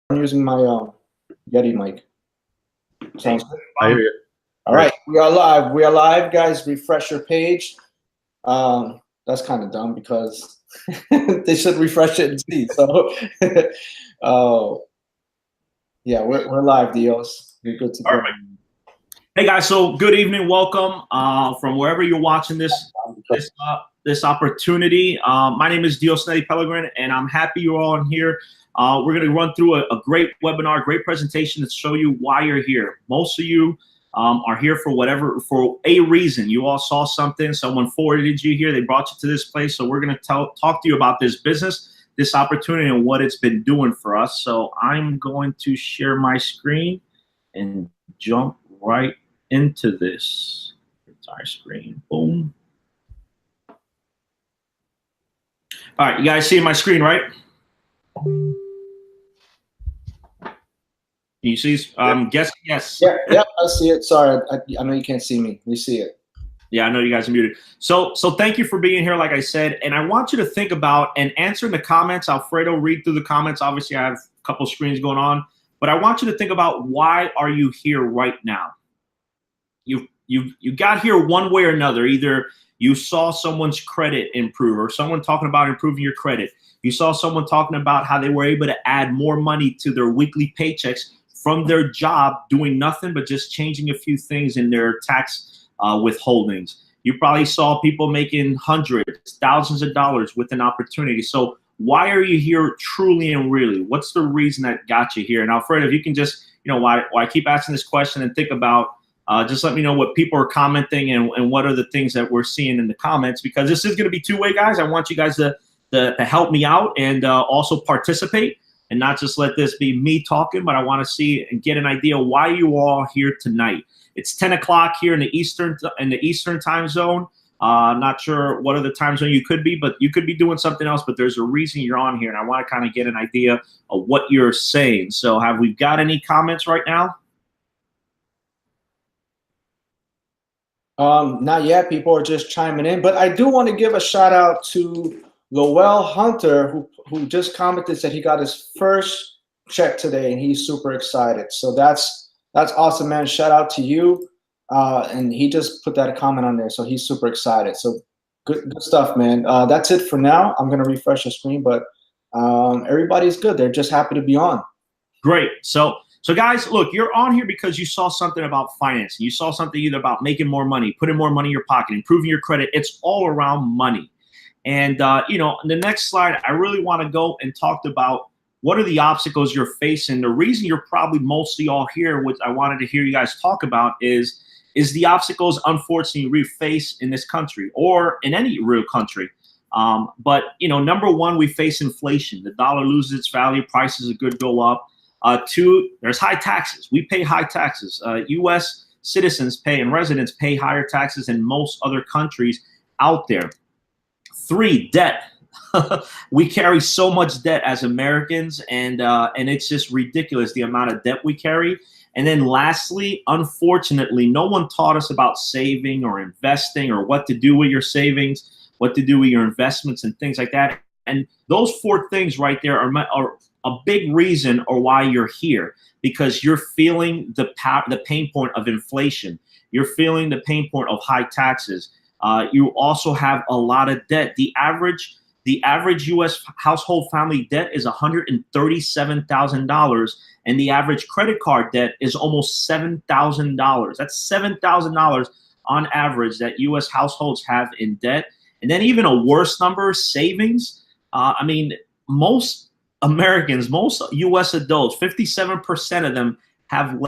I'm using my Yeti mic. Sounds good. I hear you. All right, we are live. We are live, guys. Refresh your page. That's kind of dumb because they should refresh it and see. So, yeah, we're live, Dios. You're good to go. Perfect. Hey guys, so good evening, welcome from wherever you're watching this opportunity. My name is Dios Pellegrin, and I'm happy you're all in here. We're going to run through a great webinar, great presentation to show you why you're here. Most of you are here for a reason. You all saw something, someone forwarded you here, they brought you to this place. So we're going to talk to you about this business, this opportunity, and what it's been doing for us. So I'm going to share my screen and jump right into this entire screen. Boom. All right, you guys see my screen, right? Can you see? I'm guessing yes. Yeah, I see it. Sorry, I know you can't see me. We see it. Yeah, I know you guys are muted. So thank you for being here, like I said, and I want you to think about and answer in the comments. Alfredo, read through the comments. Obviously, I have a couple screens going on, but I want you to think about, why are you here right now? You got here one way or another. Either you saw someone's credit improve, or someone talking about improving your credit. You saw someone talking about how they were able to add more money to their weekly paychecks from their job, doing nothing but just changing a few things in their tax withholdings. You probably saw people making hundreds, thousands of dollars with an opportunity. So why are you here truly and really? What's the reason that got you here? And Alfredo, if you can just, why I keep asking this question, and think about, just let me know what people are commenting and what are the things that we're seeing in the comments, because this is going to be two-way, guys. I want you guys to help me out and also participate, and not just let this be me talking, but I want to see and get an idea why you all are here tonight. It's 10 o'clock here in the Eastern time zone. Not sure what other time zone you could be, but you could be doing something else, but there's a reason you're on here, and I want to kind of get an idea of what you're saying. So have we got any comments right now? Not yet. People are just chiming in, but I do want to give a shout out to Lowell Hunter, who just commented, said he got his first check today and he's super excited. So that's awesome, man. Shout out to you. And he just put that comment on there, so he's super excited. So good stuff, man. That's it for now. I'm gonna refresh the screen, but everybody's good. They're just happy to be on. Great. So guys, look, you're on here because you saw something about financing. You saw something either about making more money, putting more money in your pocket, improving your credit. It's all around money. And, in the next slide, I really want to go and talk about what are the obstacles you're facing. The reason you're probably mostly all here, what I wanted to hear you guys talk about is the obstacles, unfortunately, we face in this country or in any real country. But, number one, we face inflation. The dollar loses its value. Prices of goods go up. Two, there's high taxes. We pay high taxes. U.S. citizens pay and residents pay higher taxes than most other countries out there. Three, debt. We carry so much debt as Americans, and it's just ridiculous the amount of debt we carry. And then lastly, unfortunately, no one taught us about saving or investing, or what to do with your savings, what to do with your investments and things like that. And those four things right there are a big reason or why you're here, because you're feeling the pain point of inflation. You're feeling the pain point of high taxes. You also have a lot of debt. The average U.S. household family debt is $137,000, and the average credit card debt is almost $7,000. That's $7,000 on average that U.S. households have in debt. And then even a worse number, savings. Most Americans, most U.S. adults, 57% of them have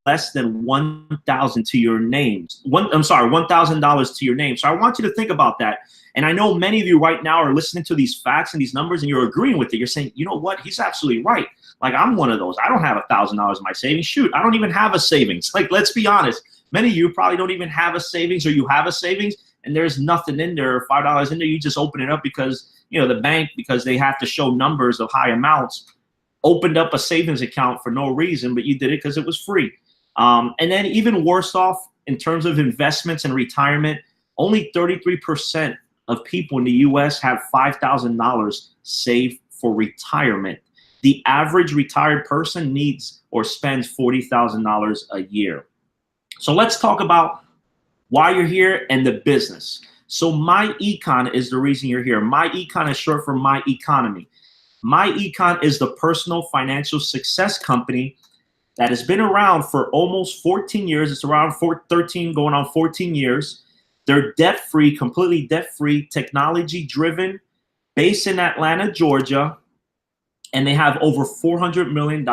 less than $1,000 to your names. $1,000 to your name. So I want you to think about that. And I know many of you right now are listening to these facts and these numbers, and you're agreeing with it. You're saying, you know what? He's absolutely right. Like, I'm one of those. I don't have $1,000 in my savings. Shoot, I don't even have a savings. Like, let's be honest. Many of you probably don't even have a savings, or you have a savings and there's nothing in there, $5 in there. You just open it up because, the bank, because they have to show numbers of high amounts, opened up a savings account for no reason, but you did it because it was free. And then even worse off in terms of investments and retirement, only 33% of people in the U.S. have $5,000 saved for retirement. The average retired person needs or spends $40,000 a year. So let's talk about why you're here and the business. So myEcon is the reason you're here. myEcon is short for My Economy. myEcon is the personal financial success company that has been around for almost 14 years. It's around 13 going on 14 years. They're debt-free, completely debt-free, technology-driven, based in Atlanta, Georgia, and they have over $400 million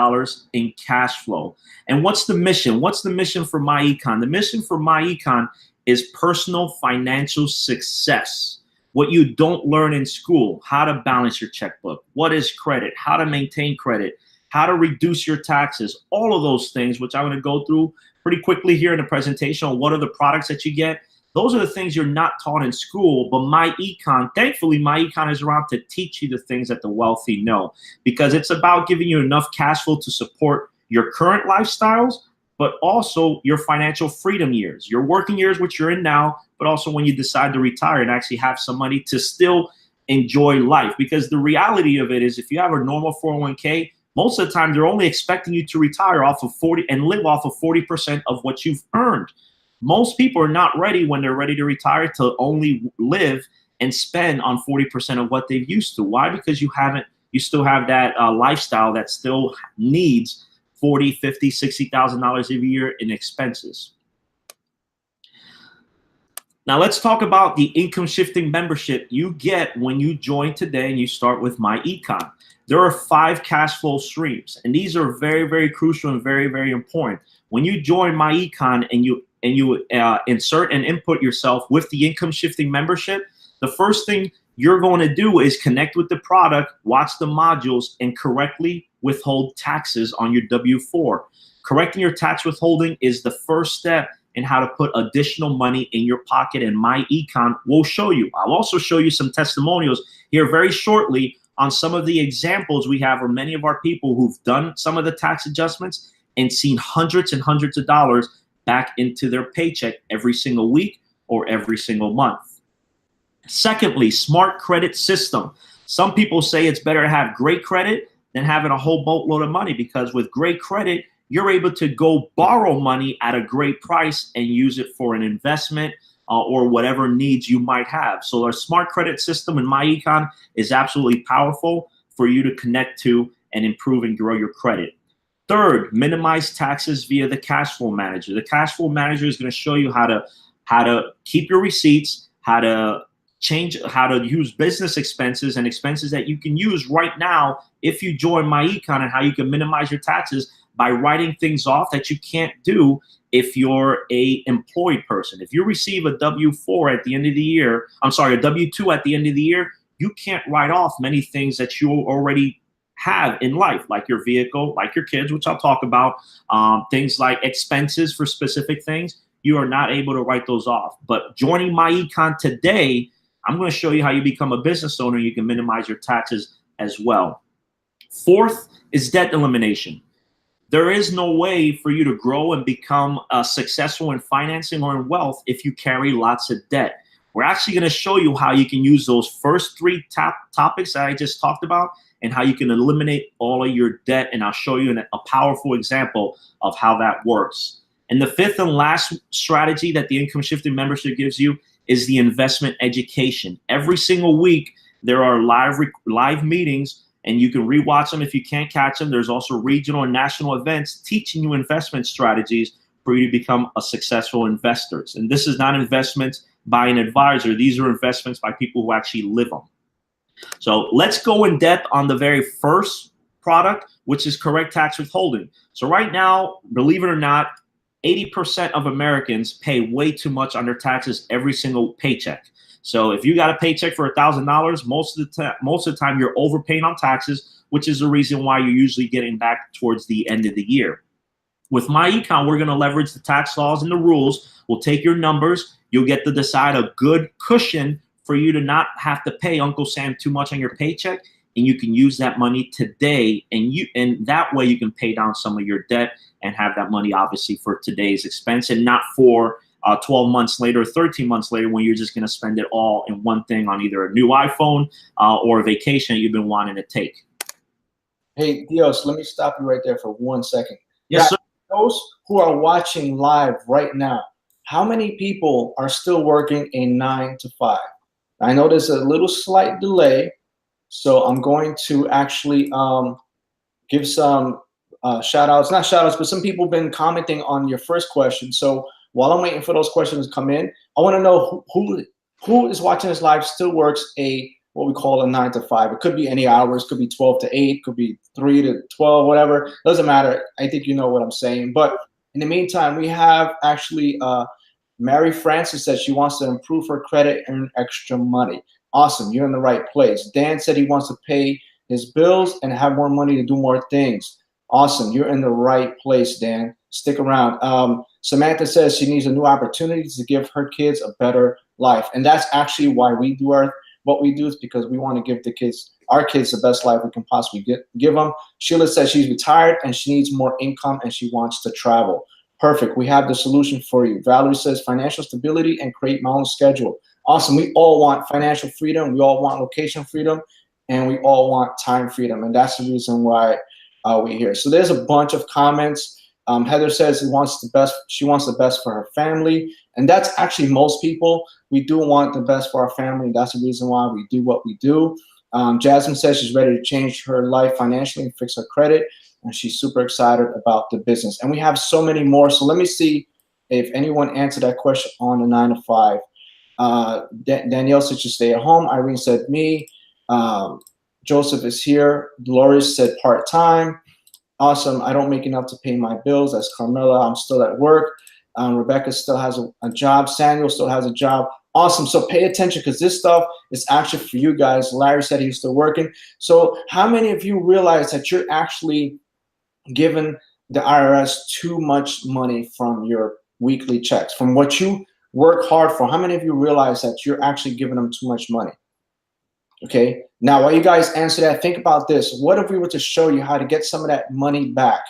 in cash flow. And what's the mission? What's the mission for myEcon? The mission for myEcon is personal financial success. What you don't learn in school, how to balance your checkbook, what is credit, how to maintain credit, how to reduce your taxes, all of those things, which I'm going to go through pretty quickly here in the presentation on what are the products that you get. Those are the things you're not taught in school, but myEcon, thankfully, myEcon is around to teach you the things that the wealthy know, because it's about giving you enough cash flow to support your current lifestyles, but also your financial freedom years, your working years, which you're in now, but also when you decide to retire and actually have some money to still enjoy life. Because the reality of it is, if you have a normal 401k, most of the time they're only expecting you to retire off of 40 and live off of 40% of what you've earned. Most people are not ready when they're ready to retire to only live and spend on 40% of what they've used to. Why? Because you still have that lifestyle that still needs $40,000, $50,000, $60,000 a year in expenses. Now let's talk about the income shifting membership you get when you join today and you start with myEcon. There are 5 cash flow streams, and these are very, very crucial and very, very important. When you join myEcon and you insert and input yourself with the income shifting membership, the first thing you're going to do is connect with the product, watch the modules, and correctly withhold taxes on your W-4. Correcting your tax withholding is the first step in how to put additional money in your pocket, and myEcon will show you. I'll also show you some testimonials here very shortly on some of the examples we have, or many of our people who've done some of the tax adjustments and seen hundreds and hundreds of dollars back into their paycheck every single week or every single month. Secondly, smart credit system. Some people say it's better to have great credit than having a whole boatload of money, because with great credit, you're able to go borrow money at a great price and use it for an investment or whatever needs you might have. So our smart credit system in myEcon is absolutely powerful for you to connect to and improve and grow your credit. Third, minimize taxes via the cash flow manager. The cash flow manager is going to show you how to keep your receipts, how to use business expenses and expenses that you can use right now if you join myEcon, and how you can minimize your taxes by writing things off that you can't do if you're a employed person. If you receive a W-4 at the end of the year, a W-2 at the end of the year, you can't write off many things that you already have in life, like your vehicle, like your kids, which I'll talk about, things like expenses for specific things. You are not able to write those off. But joining myEcon today, I'm going to show you how you become a business owner. You can minimize your taxes as well. Fourth is debt elimination. There is no way for you to grow and become successful in financing or in wealth if you carry lots of debt. We're actually going to show you how you can use those first 3 topics that I just talked about, and how you can eliminate all of your debt. And I'll show you a powerful example of how that works. And the fifth and last strategy that the income shifting membership gives you is the investment education. Every single week, there are live meetings, and you can rewatch them if you can't catch them. There's also regional and national events teaching you investment strategies for you to become a successful investor. And this is not investments by an advisor. These are investments by people who actually live them. So let's go in depth on the very first product, which is correct tax withholding. So right now, believe it or not, 80% of Americans pay way too much on their taxes every single paycheck. So if you got a paycheck for $1,000, most of the time you're overpaying on taxes, which is the reason why you're usually getting back towards the end of the year. With myEcon, we're going to leverage the tax laws and the rules. We'll take your numbers. You'll get to decide a good cushion for you to not have to pay Uncle Sam too much on your paycheck, and you can use that money today, and that way you can pay down some of your debt and have that money obviously for today's expense, and not for 12 months later, 13 months later, when you're just going to spend it all in one thing on either a new iPhone or a vacation you've been wanting to take. Hey, Dios, let me stop you right there for 1 second. Yes, Guys, sir. those who are watching live right now, how many people are still working a 9 to 5? I know there's a little slight delay, so I'm going to actually give some shout outs, not shout outs, but some people have been commenting on your first question. So while I'm waiting for those questions to come in, I want to know who is watching this live still works a what we call a 9 to 5. It could be any hours, could be 12 to 8, could be 3 to 12, whatever. Doesn't matter. I think you know what I'm saying. But in the meantime, we have actually Mary Francis said she wants to improve her credit and earn extra money. Awesome. You're in the right place. Dan said he wants to pay his bills and have more money to do more things. Awesome. You're in the right place, Dan. Stick around. Samantha says she needs a new opportunity to give her kids a better life. And that's actually why we do what we do, is because we want to give our kids the best life we can possibly give them. Sheila says she's retired and she needs more income and she wants to travel. Perfect. We have the solution for you. Valerie says financial stability and create my own schedule. Awesome. We all want financial freedom. We all want location freedom, and we all want time freedom. And that's the reason why we're here. So there's a bunch of comments. Heather says she wants the best for her family. And that's actually most people. We do want the best for our family. That's the reason why we do what we do. Jasmine says she's ready to change her life financially and fix her credit. And she's super excited about the business. And we have so many more. So let me see if anyone answered that question on the 9 to 5. Danielle said to stay at home. Irene said me. Joseph is here. Dolores said part-time. Awesome. I don't make enough to pay my bills. That's Carmela. I'm still at work. Rebecca still has a job. Samuel still has a job. Awesome. So pay attention, because this stuff is actually for you guys. Larry said he's still working. So how many of you realize that you're actually giving the IRS too much money from your weekly checks, from what you work hard for? How many of you realize that you're actually giving them too much money? Okay. Now, while you guys answer that, think about this. What if we were to show you how to get some of that money back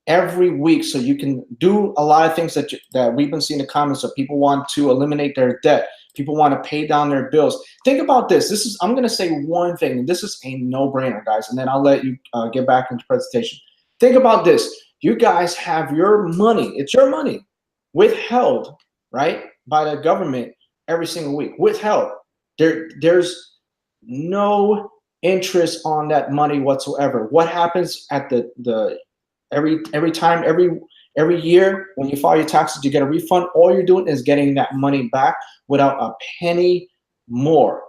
every week, so you can do a lot of things that we've been seeing in the comments? So people want to eliminate their debt. People want to pay down their bills. Think about this. I'm going to say one thing. This is a no-brainer, guys, and then I'll let you get back into presentation. Think about this. You guys have your money. It's your money withheld, right, by the government every single week. Withheld. There's no interest on that money whatsoever. What happens at every year when you file your taxes, you get a refund. All you're doing is getting that money back without a penny more.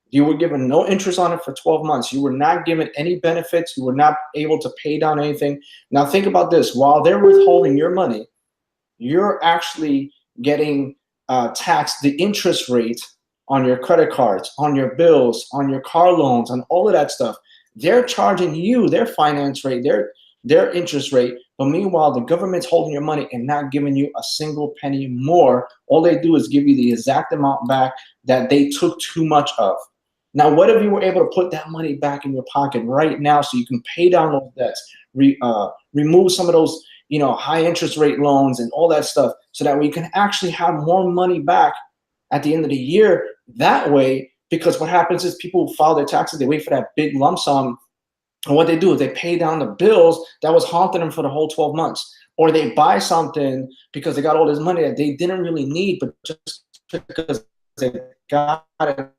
You were given no interest on it for 12 months. You were not given any benefits. You were not able to pay down anything. Now think about this. While they're withholding your money, you're actually getting taxed the interest rate on your credit cards, on your bills, on your car loans, on all of that stuff. They're charging you their finance rate, their interest rate. But meanwhile, the government's holding your money and not giving you a single penny more. All they do is give you the exact amount back that they took too much of. Now, what if you were able to put that money back in your pocket right now so you can pay down those debts, remove some of those high interest rate loans and all that stuff, so that we can actually have more money back at the end of the year that way? Because what happens is people who file their taxes, they wait for that big lump sum. And what they do is they pay down the bills that was haunting them for the whole 12 months. Or they buy something because they got all this money that they didn't really need, but just because they got it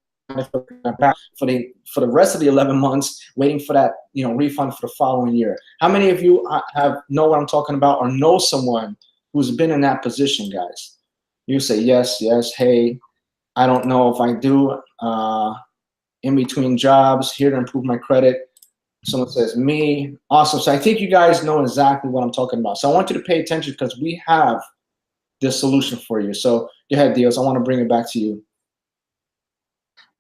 back for the rest of the 11 months, waiting for that refund for the following year. How many of you know what I'm talking about, or know someone who's been in that position, guys? You say yes. Hey, I don't know if I do. In between jobs, here to improve my credit. Someone says me. Awesome. So I think you guys know exactly what I'm talking about. So I want you to pay attention, because we have this solution for you. So go ahead, Dios. I want to bring it back to you.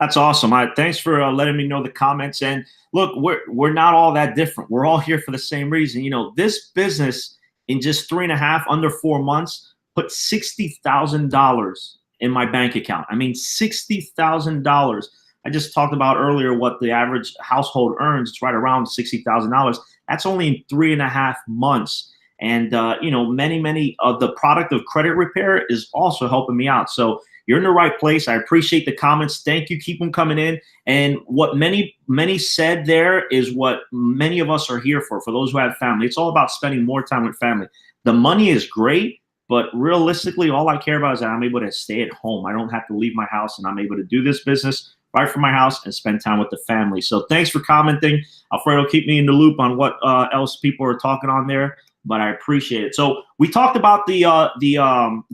That's awesome. Thanks for letting me know the comments. And look, we're not all that different. We're all here for the same reason. This business in just 3.5, under 4 months, put $60,000 in my bank account. I mean, $60,000. I just talked about earlier what the average household earns. It's right around $60,000. That's only in 3.5 months. And, many of the product of credit repair is also helping me out. So, you're in the right place. I appreciate the comments. Thank you. Keep them coming in. And what many said there is what many of us are here for those who have family. It's all about spending more time with family. The money is great, but realistically, all I care about is that I'm able to stay at home. I don't have to leave my house, and I'm able to do this business right from my house and spend time with the family. So thanks for commenting. Alfredo, keep me in the loop on what else people are talking on there, but I appreciate it. So we talked about the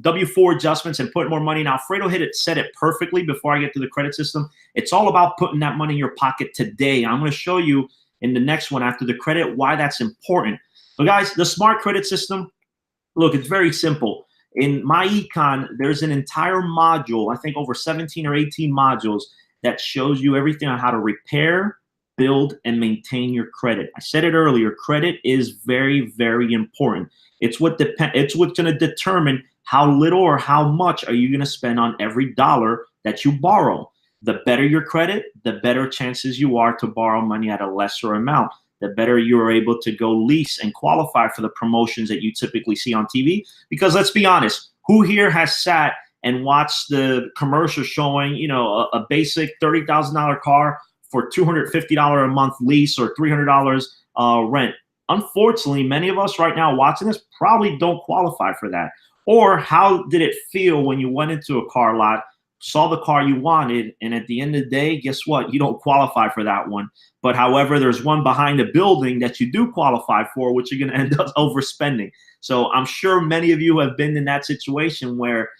W-4 adjustments and putting more money. Now, Alfredo said it perfectly before I get to the credit system. It's all about putting that money in your pocket today. I'm going to show you in the next one after the credit why that's important. So guys, the smart credit system, look, it's very simple. In myEcon, there's an entire module, I think over 17 or 18 modules, that shows you everything on how to repair, build, and maintain your credit. I said it earlier, credit is very, very important. It's what's going to determine how little or how much are you going to spend on every dollar that you borrow. The better your credit, the better chances you are to borrow money at a lesser amount. The better you're able to go lease and qualify for the promotions that you typically see on TV. Because let's be honest, who here has sat and watched the commercial showing, you know, a basic $30,000 car for $250 a month lease or $300 rent? Unfortunately, many of us right now watching this probably don't qualify for that. Or how did it feel when you went into a car lot, saw the car you wanted, and at the end of the day, guess what? You don't qualify for that one. But however, there's one behind the building that you do qualify for, which you're going to end up overspending. So I'm sure many of you have been in that situation where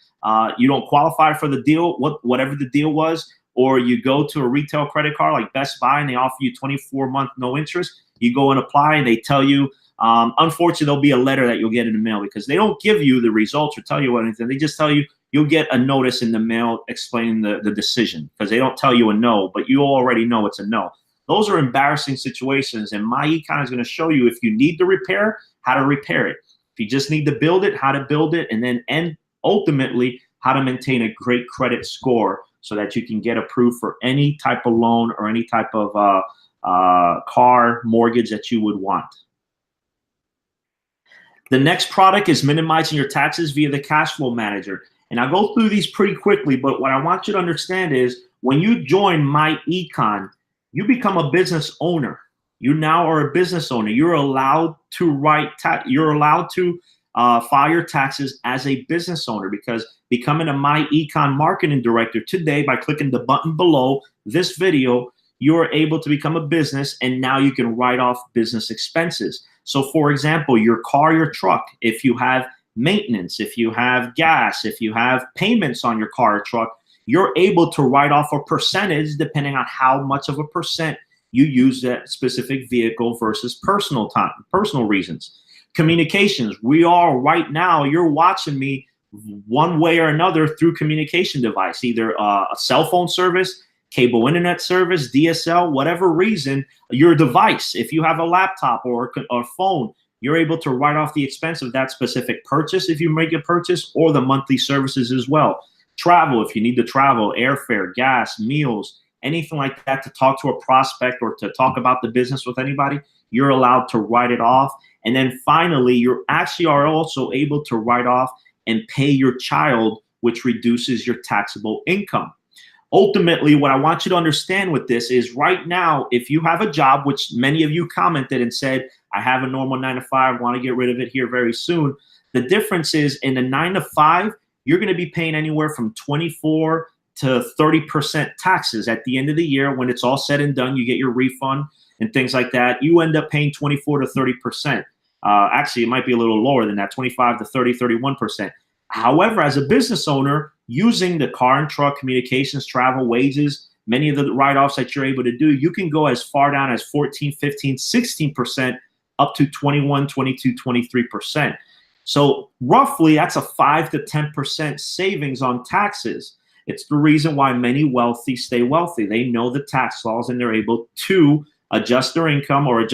you don't qualify for the deal, whatever the deal was, or you go to a retail credit card like Best Buy and they offer you 24-month no interest. You go and apply and they tell you, unfortunately, there'll be a letter that you'll get in the mail because they don't give you the results or tell you anything. They just tell you you'll get a notice in the mail explaining the decision, because they don't tell you a no, but you already know it's a no. Those are embarrassing situations, and myEcon is going to show you if you need to repair, how to repair it. If you just need to build it, how to build it, and then ultimately how to maintain a great credit score so that you can get approved for any type of loan or any type of car mortgage that you would want. The next product is minimizing your taxes via the cash flow manager. And I'll go through these pretty quickly, but what I want you to understand is when you join myEcon, you become a business owner. You now are a business owner. You're allowed to file your taxes as a business owner, because becoming a myEcon marketing director today, by clicking the button below this video, you're able to become a business, and now you can write off business expenses. So for example, your car, your truck, if you have maintenance, if you have gas, if you have payments on your car or truck, you're able to write off a percentage depending on how much of a percent you use that specific vehicle versus personal reasons. Communications, right now, you're watching me one way or another through communication device, either a cell phone service, cable internet service, DSL, whatever reason, your device. If you have a laptop or a phone, you're able to write off the expense of that specific purchase if you make a purchase, or the monthly services as well. Travel, if you need to travel, airfare, gas, meals, anything like that, to talk to a prospect or to talk about the business with anybody, you're allowed to write it off. And then finally, you actually are also able to write off and pay your child, which reduces your taxable income. Ultimately, what I want you to understand with this is right now, if you have a job, which many of you commented and said, I have a normal 9-to-5, want to get rid of it here very soon. The difference is in a 9-to-5, you're going to be paying anywhere from 24 to 30% taxes at the end of the year. When it's all said and done, you get your refund and things like that. You end up paying 24 to 30%. Actually, it might be a little lower than that, 25 to 30, 31%. However, as a business owner, using the car and truck, communications, travel, wages, many of the write-offs that you're able to do, you can go as far down as 14, 15, 16%, up to 21, 22, 23%. So roughly, that's a 5 to 10% savings on taxes. It's the reason why many wealthy stay wealthy. They know the tax laws, and they're able to adjust their income, or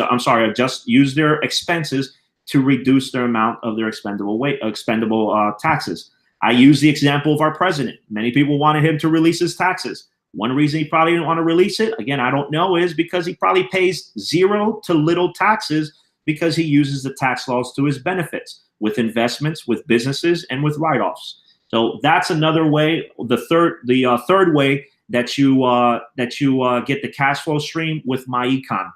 use their expenses to reduce their amount of their expendable taxes. I use the example of our president. Many people wanted him to release his taxes. One reason he probably didn't want to release it, again, I don't know, is because he probably pays zero to little taxes because he uses the tax laws to his benefits with investments, with businesses, and with write-offs. So that's another way. The third way that you get the cash flow stream with myEcon.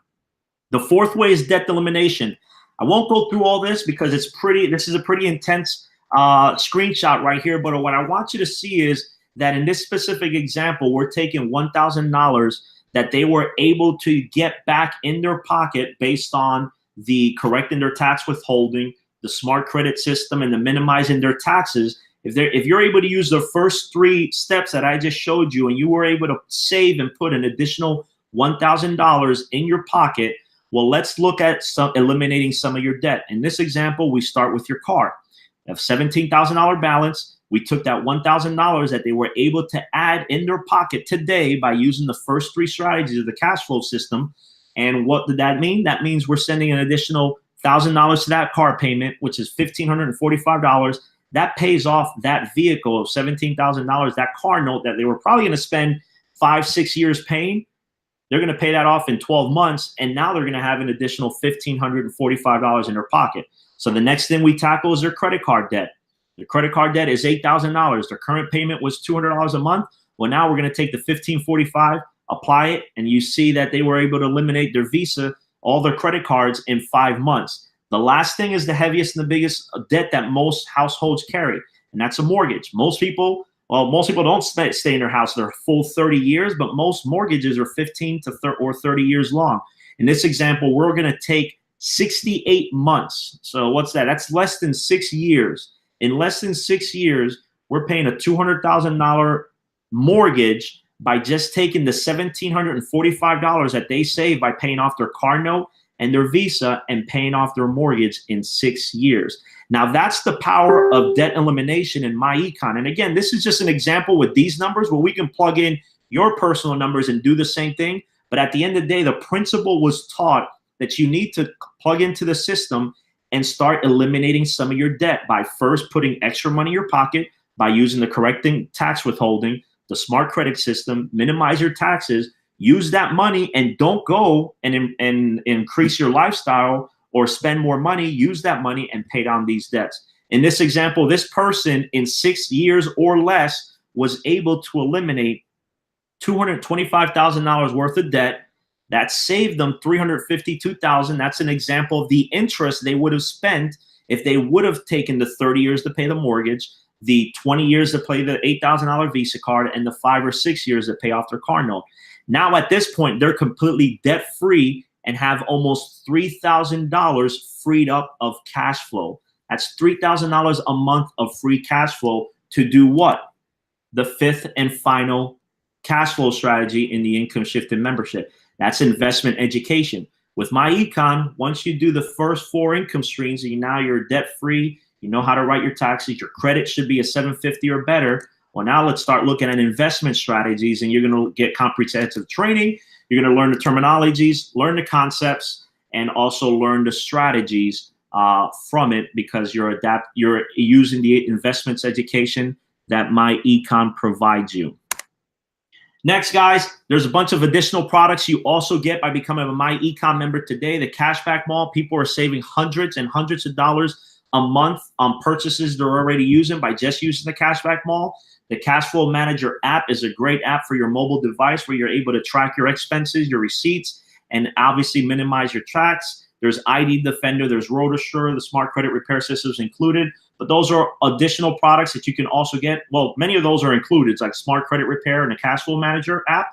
The fourth way is debt elimination. I won't go through all this because this is a pretty intense screenshot right here. But what I want you to see is that in this specific example, we're taking $1,000 that they were able to get back in their pocket based on the correcting their tax withholding, the smart credit system, and the minimizing their taxes. If you're able to use the first 3 steps that I just showed you, and you were able to save and put an additional $1,000 in your pocket, well, let's look at eliminating some of your debt. In this example, we start with your car. You have $17,000 balance. We took that $1,000 that they were able to add in their pocket today by using the first 3 strategies of the cash flow system. And what did that mean? That means we're sending an additional $1,000 to that car payment, which is $1,545. That pays off that vehicle of $17,000, that car note that they were probably going to spend 5-6 years paying. They're going to pay that off in 12 months, and now they're going to have an additional $1,545 in their pocket. So the next thing we tackle is their credit card debt. The credit card debt is $8,000. Their current payment was $200 a month. Well, now we're going to take the $1,545, apply it, and you see that they were able to eliminate their Visa, all their credit cards in 5 months. The last thing is the heaviest and the biggest debt that most households carry, and that's a mortgage. Most people don't stay in their house their full 30 years, but most mortgages are 15 to 30 years long. In this example, we're going to take 68 months. So what's that? That's less than 6 years. In less than 6 years, we're paying a $200,000 mortgage by just taking the $1,745 that they save by paying off their car note and their Visa and paying off their mortgage in 6 years. Now, that's the power of debt elimination in myEcon. And again, this is just an example with these numbers where we can plug in your personal numbers and do the same thing. But at the end of the day, the principle was taught that you need to plug into the system and start eliminating some of your debt by first putting extra money in your pocket by using the correcting tax withholding, the smart credit system, minimize your taxes, use that money, and don't go and increase your lifestyle or spend more money. Use that money and pay down these debts. In this example, this person in 6 years or less was able to eliminate $225,000 worth of debt. That saved them $352,000. That's an example of the interest they would have spent if they would have taken the 30 years to pay the mortgage, the 20 years to pay the $8,000 Visa card, and the 5 or 6 years to pay off their car note. Now, at this point, they're completely debt-free and have almost $3,000 freed up of cash flow. That's $3,000 a month of free cash flow to do what? The 5th and final cash flow strategy in the income shifting membership. That's investment education. With myEcon, once you do the first 4 income streams, now you're debt-free, you know how to write your taxes, your credit should be a 750 or better. Well, now let's start looking at investment strategies, and you're going to get comprehensive training. You're going to learn the terminologies, learn the concepts, and also learn the strategies from it, because you're using the investments education that myEcon provides you. Next, guys, there's a bunch of additional products you also get by becoming a myEcon member today. The Cashback Mall, people are saving hundreds and hundreds of dollars a month on purchases they're already using by just using the Cashback Mall. The Cash Flow Manager app is a great app for your mobile device where you're able to track your expenses, your receipts, and obviously minimize your tax. There's ID Defender, there's Road Assure, the smart credit repair systems included. But those are additional products that you can also get. Well, many of those are included. It's like smart credit repair and the Cash Flow Manager app,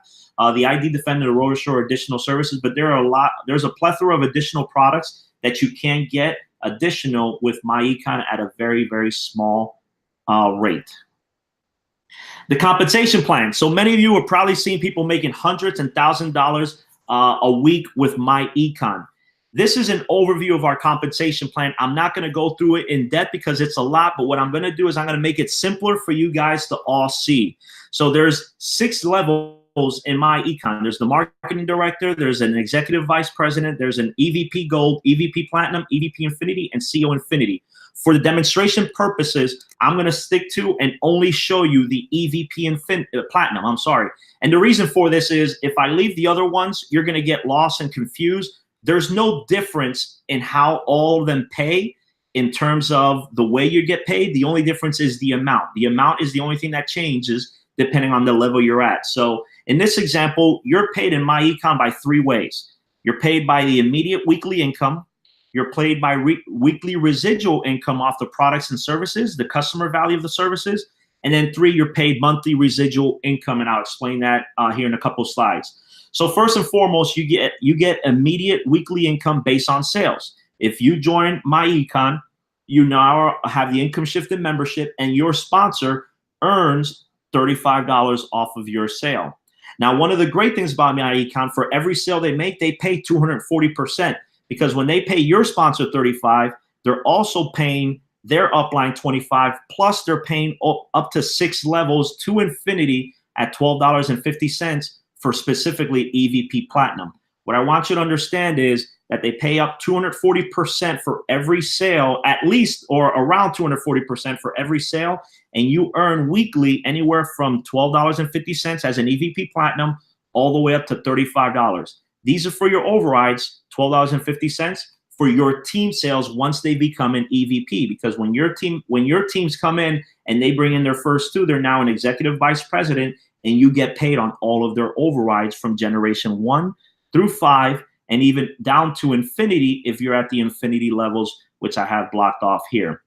the ID Defender, the Road Assure, additional services. But there's a plethora of additional products that you can get additional with myEcon at a very, very small rate. The compensation plan. So many of you are probably seeing people making hundreds and $1,000s a week with myEcon. This is an overview of our compensation plan. I'm not going to go through it in depth because it's a lot, but what I'm going to do is I'm going to make it simpler for you guys to all see. So there's 6 levels in myEcon. There's the marketing director, there's an executive vice president, there's an EVP Gold, EVP Platinum, EVP Infinity, and CO Infinity. For the demonstration purposes, I'm going to stick to and only show you the EVP Platinum. I'm sorry. And the reason for this is if I leave the other ones, you're going to get lost and confused. There's no difference in how all of them pay. in terms of the way you get paid. The only difference is the amount. The amount is the only thing that changes depending on the level you're at. So in this example, you're paid in myEcon by 3 ways. You're paid by the immediate weekly income. You're paid by weekly residual income off the products and services, the customer value of the services. And then 3, you're paid monthly residual income. And I'll explain that here in a couple of slides. So first and foremost, you get immediate weekly income based on sales. If you join myEcon, you now have the income shifted membership, and your sponsor earns $35 off of your sale. Now, one of the great things about myEcon, for every sale they make, they pay 240%, because when they pay your sponsor $35, they're also paying their upline $25, plus they're paying up to 6 levels to infinity at $12.50 for specifically EVP Platinum. What I want you to understand is that they pay up 240% for every sale, at least, or around 240% for every sale, and you earn weekly anywhere from $12.50 as an EVP Platinum all the way up to $35. These are for your overrides, $12.50 for your team sales once they become an EVP, because when your teams come in and they bring in their first 2, they're now an executive vice president, and you get paid on all of their overrides from generation 1 through 5, and even down to infinity if you're at the infinity levels, which I have blocked off here.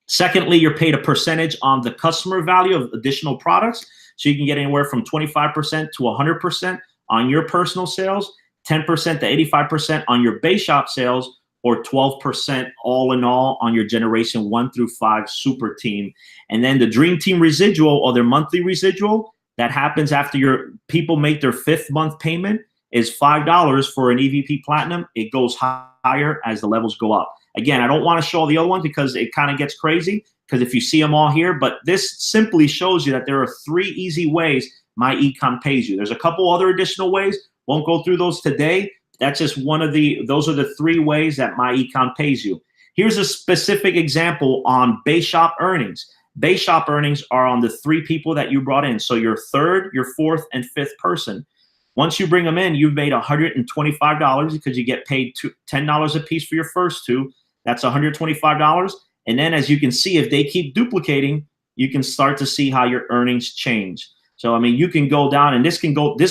Secondly, you're paid a percentage on the customer value of additional products. So you can get anywhere from 25% to 100% on your personal sales, 10% to 85% on your base shop sales, or 12% all in all on your generation 1 through 5 super team. And then the dream team residual, or their monthly residual, that happens after your people make their 5th month payment, is $5 for an EVP Platinum. It goes higher as the levels go up. Again, I don't want to show all the other ones because it kind of gets crazy, because if you see them all here, but this simply shows you that there are 3 easy ways myEcon pays you. There's a couple other additional ways. Won't go through those today. That's just those are the 3 ways that myEcon pays you. Here's a specific example on base shop earnings. Base shop earnings are on the 3 people that you brought in. So your 3rd, your 4th, and 5th person. Once you bring them in, you've made $125 because you get paid $10 a piece for your first 2. That's $125. And then, as you can see, if they keep duplicating, you can start to see how your earnings change. So, I mean, you can go down, and this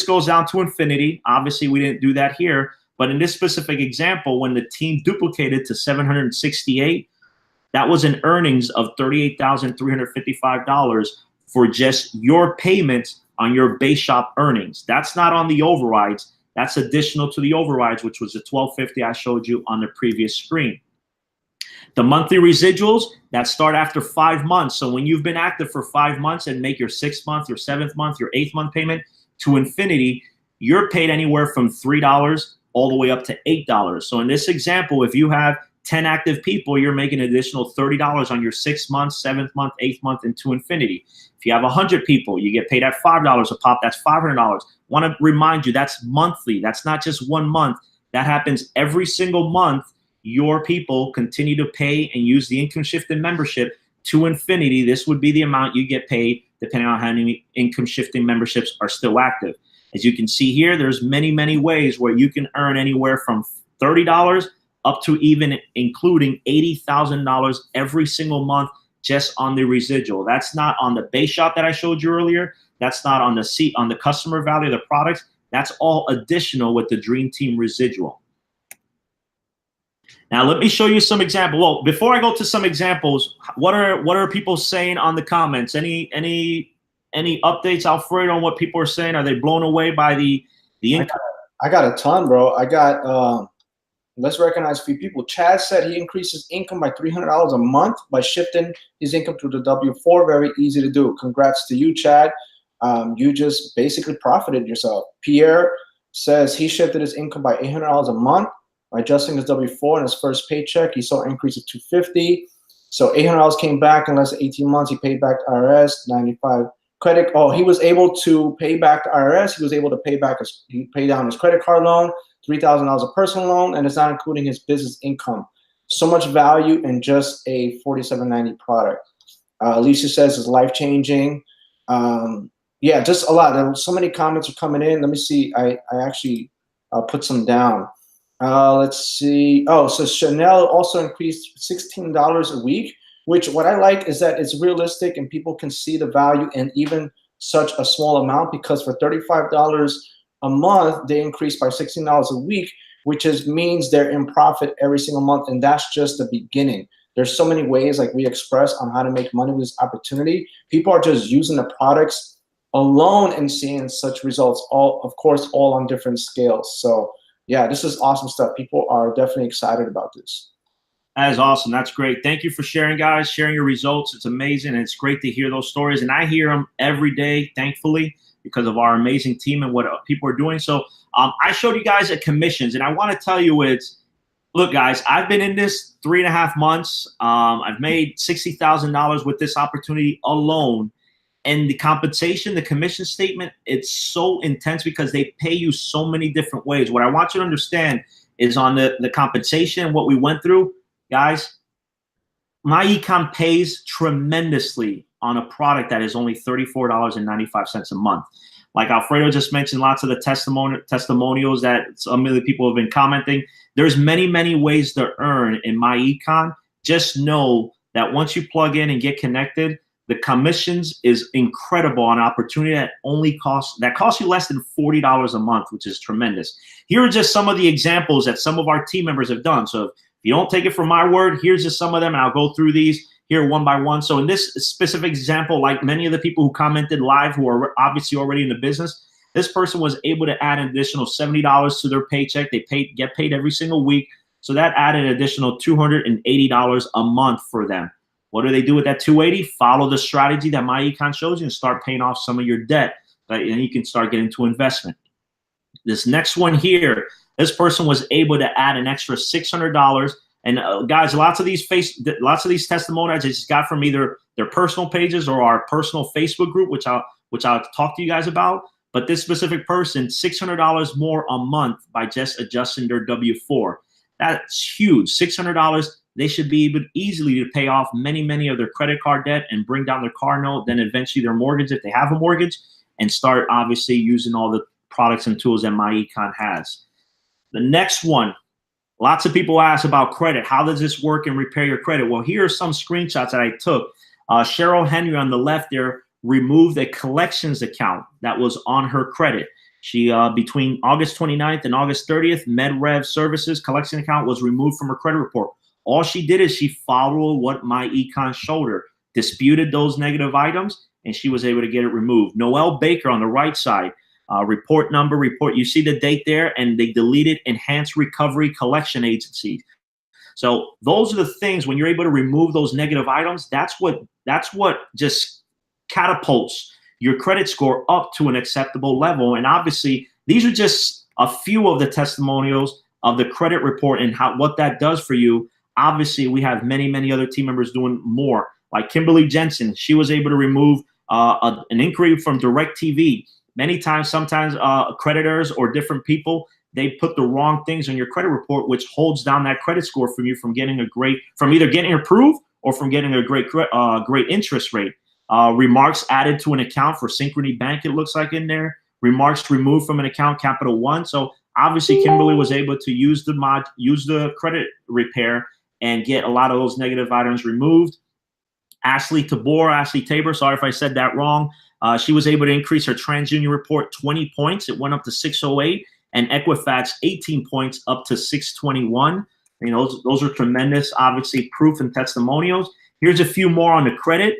goes down to infinity. Obviously, we didn't do that here. But in this specific example, when the team duplicated to 768, that was an earnings of $38,355 for just your payments on your base shop earnings. That's not on the overrides. That's additional to the overrides, which was the $12.50 I showed you on the previous screen. The monthly residuals that start after 5 months. So when you've been active for 5 months and make your 6th month, your 7th month, your 8th month payment to infinity, you're paid anywhere from $3 all the way up to $8. So in this example, if you have 10 active people, you're making an additional $30 on your 6th month, 7th month, 8th month, and to infinity. If you have 100 people, you get paid at $5 a pop. That's $500. Want to remind you, that's monthly. That's not just 1 month. That happens every single month. Your people continue to pay and use the income shifting membership to infinity. This would be the amount you get paid depending on how many income shifting memberships are still active. As you can see here, there's many, many ways where you can earn anywhere from $30 up to even including $80,000 every single month just on the residual. That's not on the base shop that I showed you earlier. That's not on the customer value of the products. That's all additional with the Dream Team residual. Now let me show you some examples. Well, before I go to some examples, what are people saying on the comments? Any updates, Alfredo, on what people are saying? Are they blown away by the income? I got a ton, bro. I got let's recognize a few people. Chad said he increases income by $300 a month by shifting his income to the W-4. Very easy to do. Congrats to you, Chad. You just basically profited yourself. Pierre says he shifted his income by $800 a month by adjusting his W-4 in his first paycheck. He saw an increase of $250. So $800 came back in less than 18 months. He paid back the IRS, 95 credit. Oh, he was able to pay back the IRS. He was able to pay down his credit card loan, $3,000 a personal loan, and it's not including his business income. So much value in just a $47.90 product. Alicia says it's life-changing. Yeah, just a lot. So many comments are coming in. Let me see. I actually put some down. Let's see. Oh, so Chanel also increased $16 a week, which what I like is that it's realistic and people can see the value in even such a small amount, because for $35 a month, they increased by $16 a week, which means they're in profit every single month. And that's just the beginning. There's so many ways, like we express, on how to make money with this opportunity. People are just using the products alone and seeing such results, all, of course, all on different scales. So yeah, this is awesome stuff. People are definitely excited about this. That is awesome. That's great. Thank you for sharing, guys, sharing your results. It's amazing. And it's great to hear those stories. And I hear them every day, thankfully, because of our amazing team and what people are doing. So I showed you guys at commissions, and I want to tell you look, guys, I've been in this 3.5 months. I've made $60,000 with this opportunity alone. And the compensation, the commission statement, it's so intense because they pay you so many different ways. What I want you to understand is on the compensation, what we went through, guys, myEcon pays tremendously on a product that is only $34.95 a month. Like Alfredo just mentioned, lots of the testimonials that some of the people have been commenting. There's many, many ways to earn in myEcon. Just know that once you plug in and get connected, the commissions is incredible on opportunity that costs you less than $40 a month, which is tremendous. Here are just some of the examples that some of our team members have done. So if you don't take it from my word, here's just some of them, and I'll go through these here one by one. So in this specific example, like many of the people who commented live who are obviously already in the business, this person was able to add an additional $70 to their paycheck. They get paid every single week. So that added an additional $280 a month for them. What do they do with that $280? Follow the strategy that myEcon shows you and start paying off some of your debt. Right? And you can start getting to investment. This next one here, this person was able to add an extra $600. And guys, lots of these testimonials I just got from either their personal pages or our personal Facebook group, which I'll talk to you guys about. But this specific person, $600 more a month by just adjusting their W-4. That's huge. $600. They should be able easily to pay off many, many of their credit card debt and bring down their car note, then eventually their mortgage if they have a mortgage, and start obviously using all the products and tools that myEcon has. The next one, lots of people ask about credit. How does this work and repair your credit? Well, here are some screenshots that I took. Cheryl Henry on the left there removed a collections account that was on her credit. She, between August 29th and August 30th, MedRev Services collection account was removed from her credit report. All she did is she followed what myEcon showed her, disputed those negative items, and she was able to get it removed. Noelle Baker on the right side, report number, you see the date there, and they deleted Enhanced Recovery Collection Agency. So those are the things, when you're able to remove those negative items, that's what just catapults your credit score up to an acceptable level. And obviously, these are just a few of the testimonials of the credit report and what that does for you. Obviously, we have many, many other team members doing more. Like Kimberly Jensen, she was able to remove an inquiry from DirecTV. Many times, sometimes creditors or different people, they put the wrong things on your credit report, which holds down that credit score from you from either getting approved or from getting a great interest rate. Remarks added to an account for Synchrony Bank, it looks like in there. Remarks removed from an account, Capital One. So obviously, Kimberly was able to use the credit repair and get a lot of those negative items removed. Ashley Tabor, sorry if I said that wrong. She was able to increase her TransUnion report 20 points. It went up to 608, and Equifax 18 points up to 621. You know, those are tremendous, obviously, proof and testimonials. Here's a few more on the credit.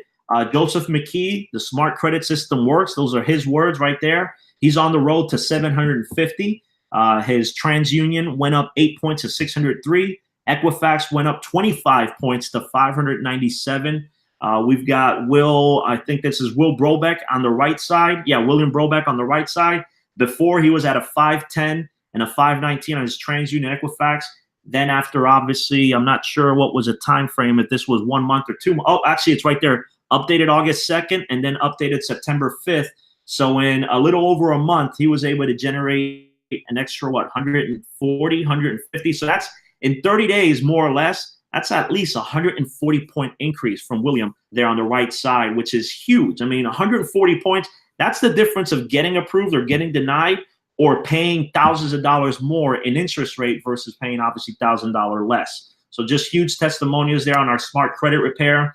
Joseph McKee, the smart credit system works. Those are his words right there. He's on the road to 750. His TransUnion went up 8 points to 603. Equifax went up 25 points to 597. We've got I think this is Will Brobeck on the right side. Yeah, William Brobeck on the right side. Before, he was at a 510 and a 519 on his TransUnion Equifax. Then after, obviously, I'm not sure what was the time frame, if this was 1 month or 2 months. Oh, actually, it's right there. Updated August 2nd and then updated September 5th. So in a little over a month, he was able to generate an extra, 140, 150. So that's in 30 days, more or less. That's at least a 140-point increase from William there on the right side, which is huge. I mean, 140 points, that's the difference of getting approved or getting denied, or paying thousands of dollars more in interest rate versus paying obviously $1,000 less. So just huge testimonials there on our smart credit repair.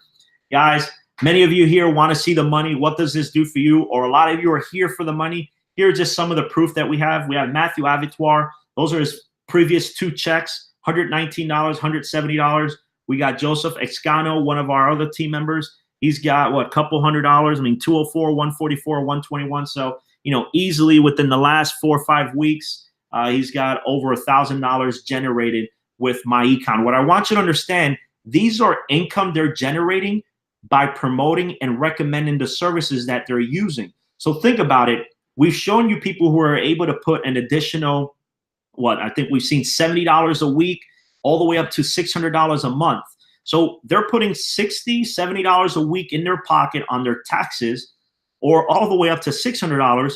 Guys, many of you here want to see the money. What does this do for you? Or a lot of you are here for the money. Here are just some of the proof that we have. We have Matthew Avitoire. Those are his previous 2 checks, $119, $170. We got Joseph Excano, one of our other team members. He's got, what, a couple $100. I mean, 204, 144, 121. So, you know, easily within the last 4 or 5 weeks, he's got over $1,000 generated with myEcon. What I want you to understand, these are income they're generating by promoting and recommending the services that they're using. So think about it. We've shown you people who are able to put an additional, what, I think we've seen $70 a week all the way up to $600 a month. So they're putting $60, $70 a week in their pocket on their taxes, or all the way up to $600.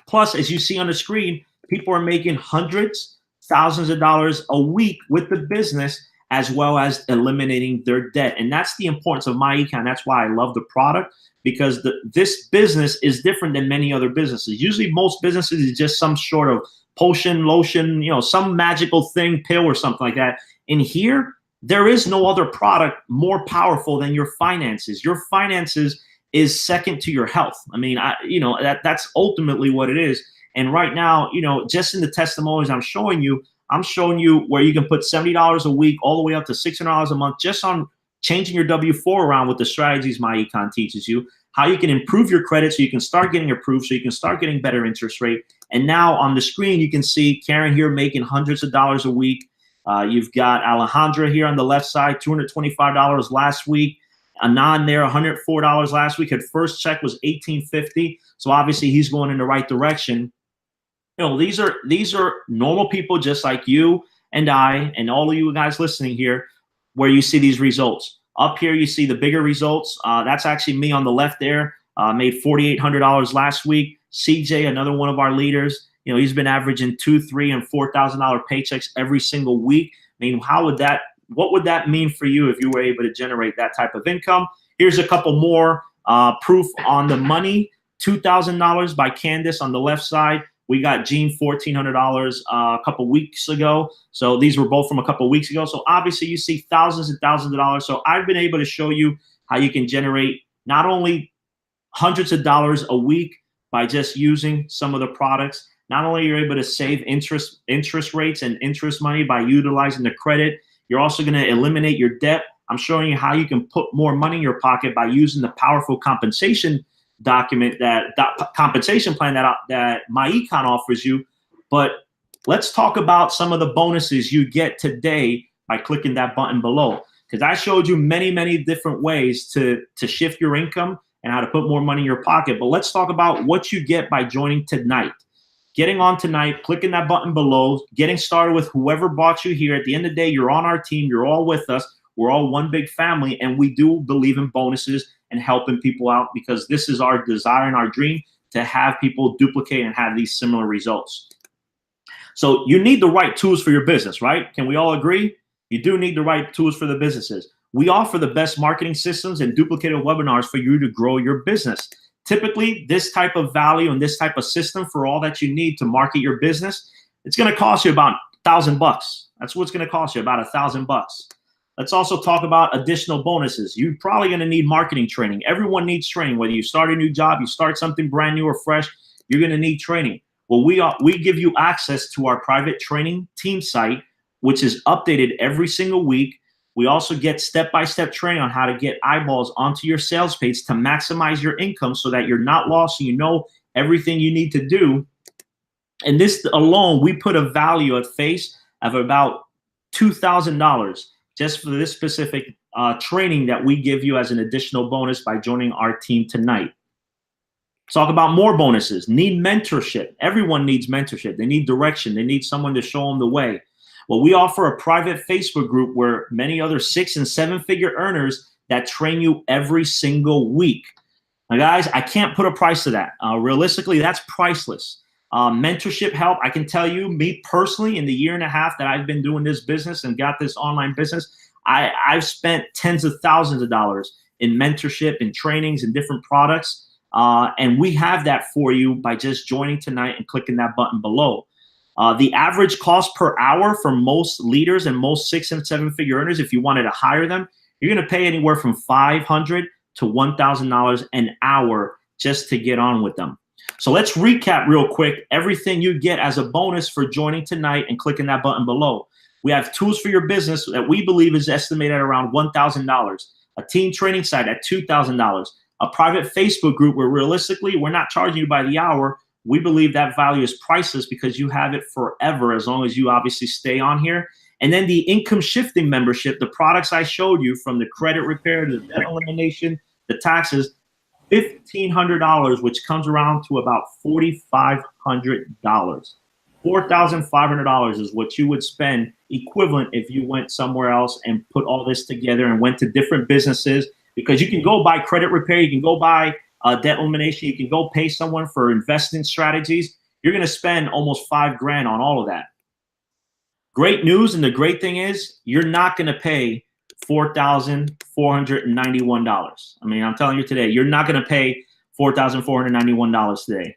Plus, as you see on the screen, people are making hundreds, thousands of dollars a week with the business, as well as eliminating their debt. And that's the importance of myEcon. That's why I love the product, because this business is different than many other businesses. Usually most businesses is just some sort of potion, lotion, you know, some magical thing, pill or something like that. In here, there is no other product more powerful than your finances. Your finances is second to your health. I mean, that's ultimately what it is. And right now, you know, just in the testimonies I'm showing you where you can put $70 a week all the way up to $600 a month just on changing your W-4 around with the strategies myEcon teaches you, how you can improve your credit so you can start getting approved, so you can start getting better interest rate. And now on the screen, you can see Karen here making hundreds of dollars a week. You've got Alejandra here on the left side, $225 last week. Anand there, $104 last week. His first check was $1,850. So obviously he's going in the right direction. You know, these are normal people just like you and I and all of you guys listening here, where you see these results. Up here, you see the bigger results. That's actually me on the left there. Made $4,800 last week. CJ, another one of our leaders, you know, he's been averaging $2,000, $3,000, and $4,000 paychecks every single week. I mean, what would that mean for you if you were able to generate that type of income? Here's a couple more proof on the money. $2,000 by Candace on the left side. We got Gene $1,400 a couple weeks ago. So these were both from a couple weeks ago. So obviously you see thousands and thousands of dollars. So I've been able to show you how you can generate not only hundreds of dollars a week by just using some of the products. Not only are you able to save interest rates and interest money by utilizing the credit, you're also going to eliminate your debt. I'm showing you how you can put more money in your pocket by using the powerful compensation document, that compensation plan that myEcon offers you. But let's talk about some of the bonuses you get today by clicking that button below, because I showed you many different ways to shift your income and how to put more money in your pocket. But let's talk about what you get by joining tonight. Getting on tonight, clicking that button below, getting started with whoever brought you here. At the end of the day, you're on our team. You're all with us. We're all one big family, and we do believe in bonuses and helping people out, because this is our desire and our dream to have people duplicate and have these similar results. So you need the right tools for your business, right? Can we all agree? You do need the right tools for the businesses. We offer the best marketing systems and duplicated webinars for you to grow your business. Typically, this type of value and this type of system for all that you need to market your business, it's going to cost you about $1,000 bucks. That's what it's going to cost you, about $1,000 bucks. Let's also talk about additional bonuses. You're probably going to need marketing training. Everyone needs training. Whether you start a new job, you start something brand new or fresh, you're going to need training. Well, we give you access to our private training team site, which is updated every single week. We also get step-by-step training on how to get eyeballs onto your sales page to maximize your income so that you're not lost and you know everything you need to do. And this alone, we put a value at face of about $2,000 just for this specific training that we give you as an additional bonus by joining our team tonight. Let's talk about more bonuses. Need mentorship. Everyone needs mentorship. They need direction. They need someone to show them the way. Well, we offer a private Facebook group where many other 6- and 7-figure earners that train you every single week. Now, guys, I can't put a price to that. Realistically, that's priceless. Mentorship help, I can tell you, me personally, in the 1.5 years that I've been doing this business and got this online business, I've spent tens of thousands of dollars in mentorship and trainings and different products. And we have that for you by just joining tonight and clicking that button below. The average cost per hour for most leaders and most 6- and 7-figure earners, if you wanted to hire them, you're going to pay anywhere from $500 to $1,000 an hour just to get on with them. So let's recap real quick everything you get as a bonus for joining tonight and clicking that button below. We have tools for your business that we believe is estimated at around $1,000, a team training site at $2,000, a private Facebook group where realistically we're not charging you by the hour. We believe that value is priceless because you have it forever as long as you obviously stay on here. And then the income shifting membership, the products I showed you, from the credit repair to the debt elimination, the taxes, $1,500, which comes around to about $4,500. $4,500 is what you would spend equivalent if you went somewhere else and put all this together and went to different businesses, because you can go buy credit repair, you can go buy debt elimination, you can go pay someone for investing strategies. You're going to spend almost $5 grand on all of that. Great news, and the great thing is you're not going to pay $4,491. I mean, I'm telling you today, you're not going to pay $4,491 today,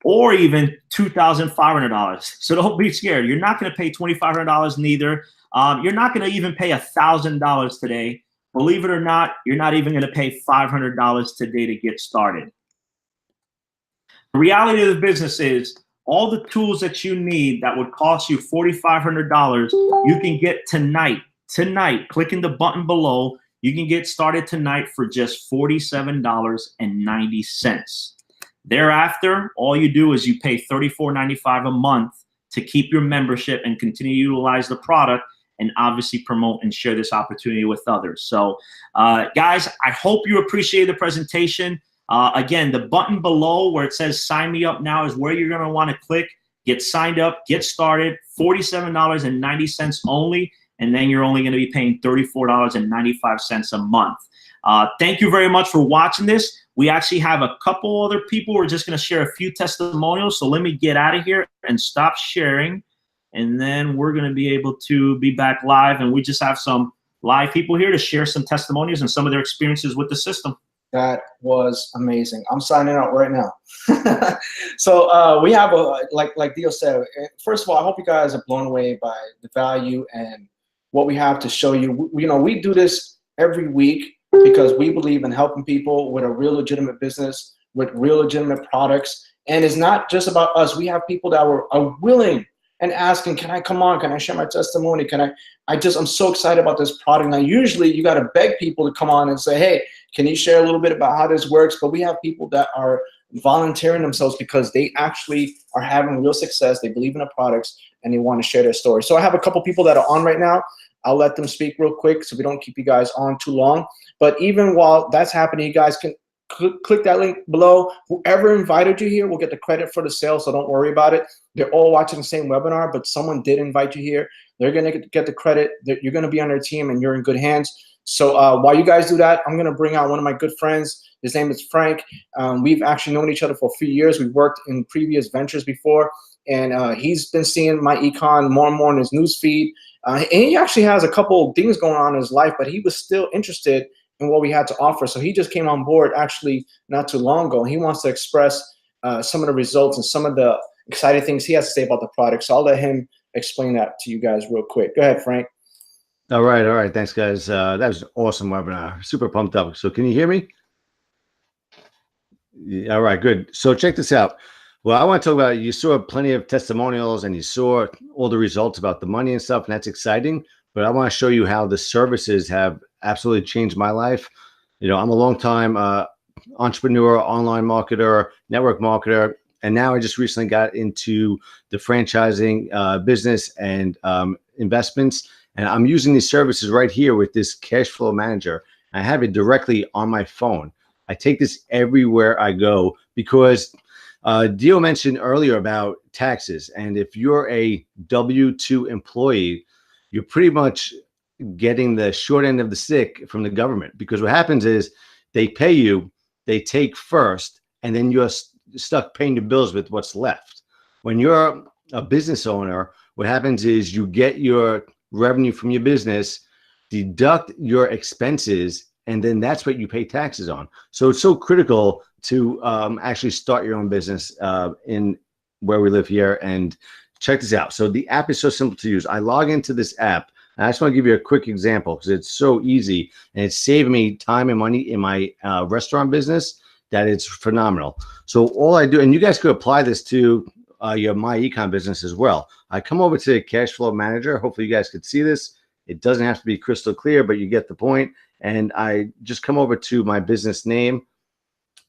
or even $2,500. So don't be scared. You're not going to pay $2,500 neither. You're not going to even pay $1,000 today. Believe it or not, you're not even going to pay $500 today to get started. The reality of the business is all the tools that you need that would cost you $4,500, you can get tonight. Tonight, clicking the button below, you can get started tonight for just $47.90. Thereafter, all you do is you pay $34.95 a month to keep your membership and continue to utilize the product and obviously promote and share this opportunity with others. So, guys, I hope you appreciate the presentation. Again, the button below where it says sign me up now is where you're going to want to click, get signed up, get started, $47.90 only, and then you're only going to be paying $34.95 a month. Thank you very much for watching this. We actually have a couple other people. We're just going to share a few testimonials. So let me get out of here and stop sharing. And then we're going to be able to be back live. And we just have some live people here to share some testimonials and some of their experiences with the system. That was amazing. I'm signing out right now. So we have like Dio said, first of all, I hope you guys are blown away by the value and what we have to show you. We do this every week because we believe in helping people with a real legitimate business, with real legitimate products. And it's not just about us. We have people that are willing and asking, can I come on? Can I share my testimony? I'm so excited about this product. Now, usually you got to beg people to come on and say, hey, can you share a little bit about how this works? But we have people that are volunteering themselves because they actually are having real success. They believe in the products and they want to share their story. So I have a couple people that are on right now. I'll let them speak real quick so we don't keep you guys on too long. But even while that's happening, you guys can click that link below. Whoever invited you here will get the credit for the sale, so don't worry about it. They're all watching the same webinar, but someone did invite you here. They're going to get the credit. You're going to be on their team, and you're in good hands. So while you guys do that, I'm going to bring out one of my good friends. His name is Frank. We've actually known each other for a few years. We've worked in previous ventures before, and he's been seeing myEcon more and more in his news feed. And he actually has a couple of things going on in his life, but he was still interested in what we had to offer. So he just came on board actually not too long ago. He wants to express some of the results and some of the exciting things he has to say about the product. So I'll let him explain that to you guys real quick. Go ahead, Frank. All right. Thanks, guys. That was an awesome webinar. Super pumped up. So can you hear me? Yeah, all right, good. So check this out. Well, I want to talk about, you saw plenty of testimonials and you saw all the results about the money and stuff, and that's exciting. But I want to show you how the services have absolutely changed my life. I'm a long-time entrepreneur, online marketer, network marketer, and now I just recently got into the franchising business and investments. And I'm using these services right here with this cash flow manager. I have it directly on my phone. I take this everywhere I go because Dio mentioned earlier about taxes. And if you're a W-2 employee, you're pretty much getting the short end of the stick from the government, because what happens is they pay you, they take first, and then you're stuck paying the bills with what's left. When you're a business owner, what happens is you get your revenue from your business, deduct your expenses, and then that's what you pay taxes on. So it's so critical to actually start your own business in where we live here. And check this out. So the app is so simple to use. I log into this app. And I just want to give you a quick example because it's so easy and it's saving me time and money in my restaurant business that it's phenomenal. So all I do, and you guys could apply this to your myEcon business as well. I come over to the cash flow manager. Hopefully you guys could see this. It doesn't have to be crystal clear, but you get the point. And I just come over to my business name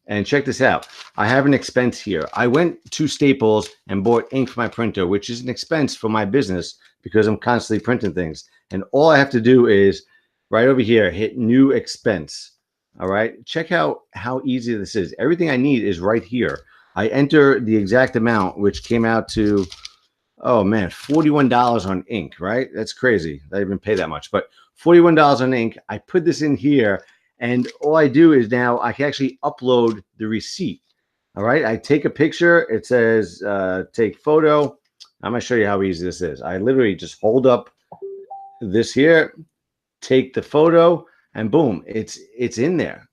and check this out. I have an expense here. I went to Staples and bought ink for my printer, which is an expense for my business because I'm constantly printing things. And all I have to do is right over here, hit new expense. All right. Check out how easy this is. Everything I need is right here. I enter the exact amount, which came out to, oh man, $41 on ink, right? That's crazy. I didn't even pay that much, but $41 on ink. I put this in here. And all I do is now I can actually upload the receipt. All right. I take a picture. It says take photo. I'm going to show you how easy this is. I literally just hold up this here, take the photo, and boom, it's in there.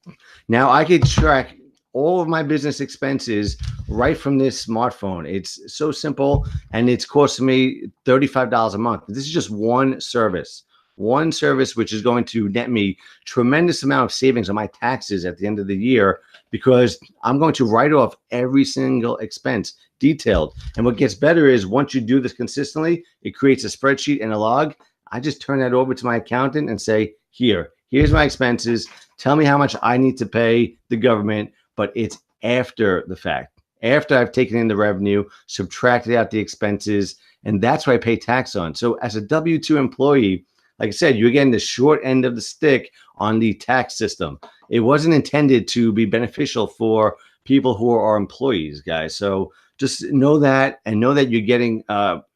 Now I can track all of my business expenses right from this smartphone. It's so simple, and it's costing me $35 a month. This is just one service which is going to net me tremendous amount of savings on my taxes at the end of the year because I'm going to write off every single expense detailed. And what gets better is once you do this consistently, it creates a spreadsheet and a log. I just turn that over to my accountant and say, here's my expenses. Tell me how much I need to pay the government, but it's after the fact. After I've taken in the revenue, subtracted out the expenses, and that's what I pay tax on. So as a W-2 employee, like I said, you're getting the short end of the stick on the tax system. It wasn't intended to be beneficial for people who are employees, guys. So just know that, and know that you're getting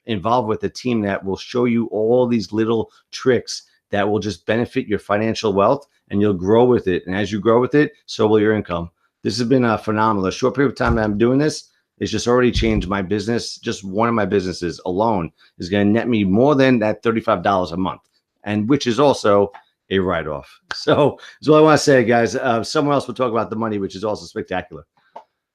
involved with a team that will show you all these little tricks that will just benefit your financial wealth, and you'll grow with it. And as you grow with it, so will your income. This has been phenomenal. A short period of time that I'm doing this, it's just already changed my business. Just one of my businesses alone is going to net me more than that $35 a month, and which is also a write-off. So that's all I want to say, guys. Someone else will talk about the money, which is also spectacular.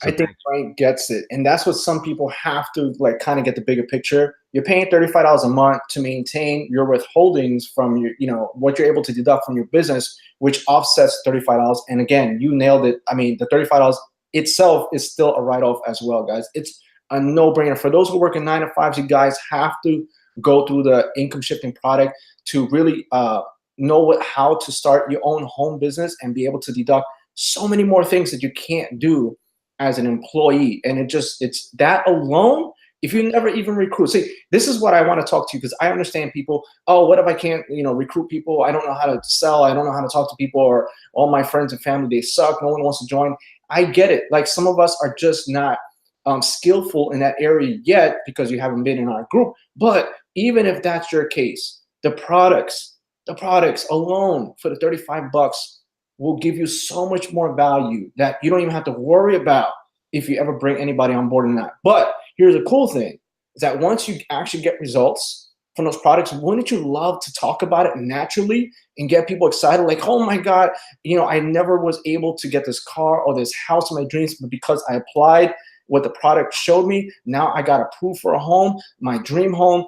So I think Frank gets it. And that's what some people have to like kind of get the bigger picture. You're paying $35 a month to maintain your withholdings from your, what you're able to deduct from your business, which offsets $35. And again, you nailed it. I mean, the $35 itself is still a write-off as well, guys. It's a no-brainer. For those who work in 9-to-5s, you guys have to go through the income shifting product to really know how to start your own home business and be able to deduct so many more things that you can't do as an employee. And it's that alone, if you never even recruit. See, this is what I want to talk to you, because I understand people, oh, what if I can't, recruit people? I don't know how to sell. I don't know how to talk to people, or all my friends and family, they suck. No one wants to join. I get it. Like, some of us are just not skillful in that area yet because you haven't been in our group. But even if that's your case, the products alone for the $35 will give you so much more value that you don't even have to worry about if you ever bring anybody on board or not. But here's a cool thing, is that once you actually get results from those products, wouldn't you love to talk about it naturally and get people excited? Like, oh my God, I never was able to get this car or this house of my dreams, but because I applied what the product showed me, now I got approved for a home, my dream home.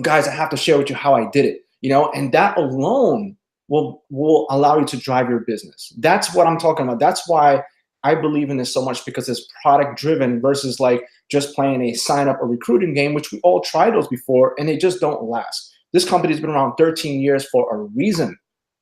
Guys, I have to share with you how I did it, and that alone will allow you to drive your business. That's what I'm talking about. That's why I believe in this so much, because it's product driven versus like just playing a sign up or recruiting game, which we all tried those before and they just don't last. This company's been around 13 years for a reason,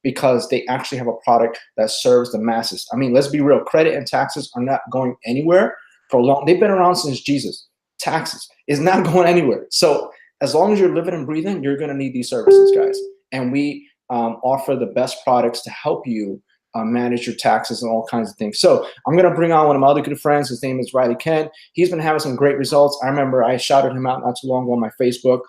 because they actually have a product that serves the masses. I mean, let's be real. Credit and taxes are not going anywhere for long. They've been around since Jesus. Taxes is not going anywhere. So as long as you're living and breathing, you're going to need these services, guys. And we offer the best products to help you manage your taxes and all kinds of things. So I'm going to bring on one of my other good friends. His name is Riley Kent. He's been having some great results. I remember I shouted him out not too long ago on my Facebook.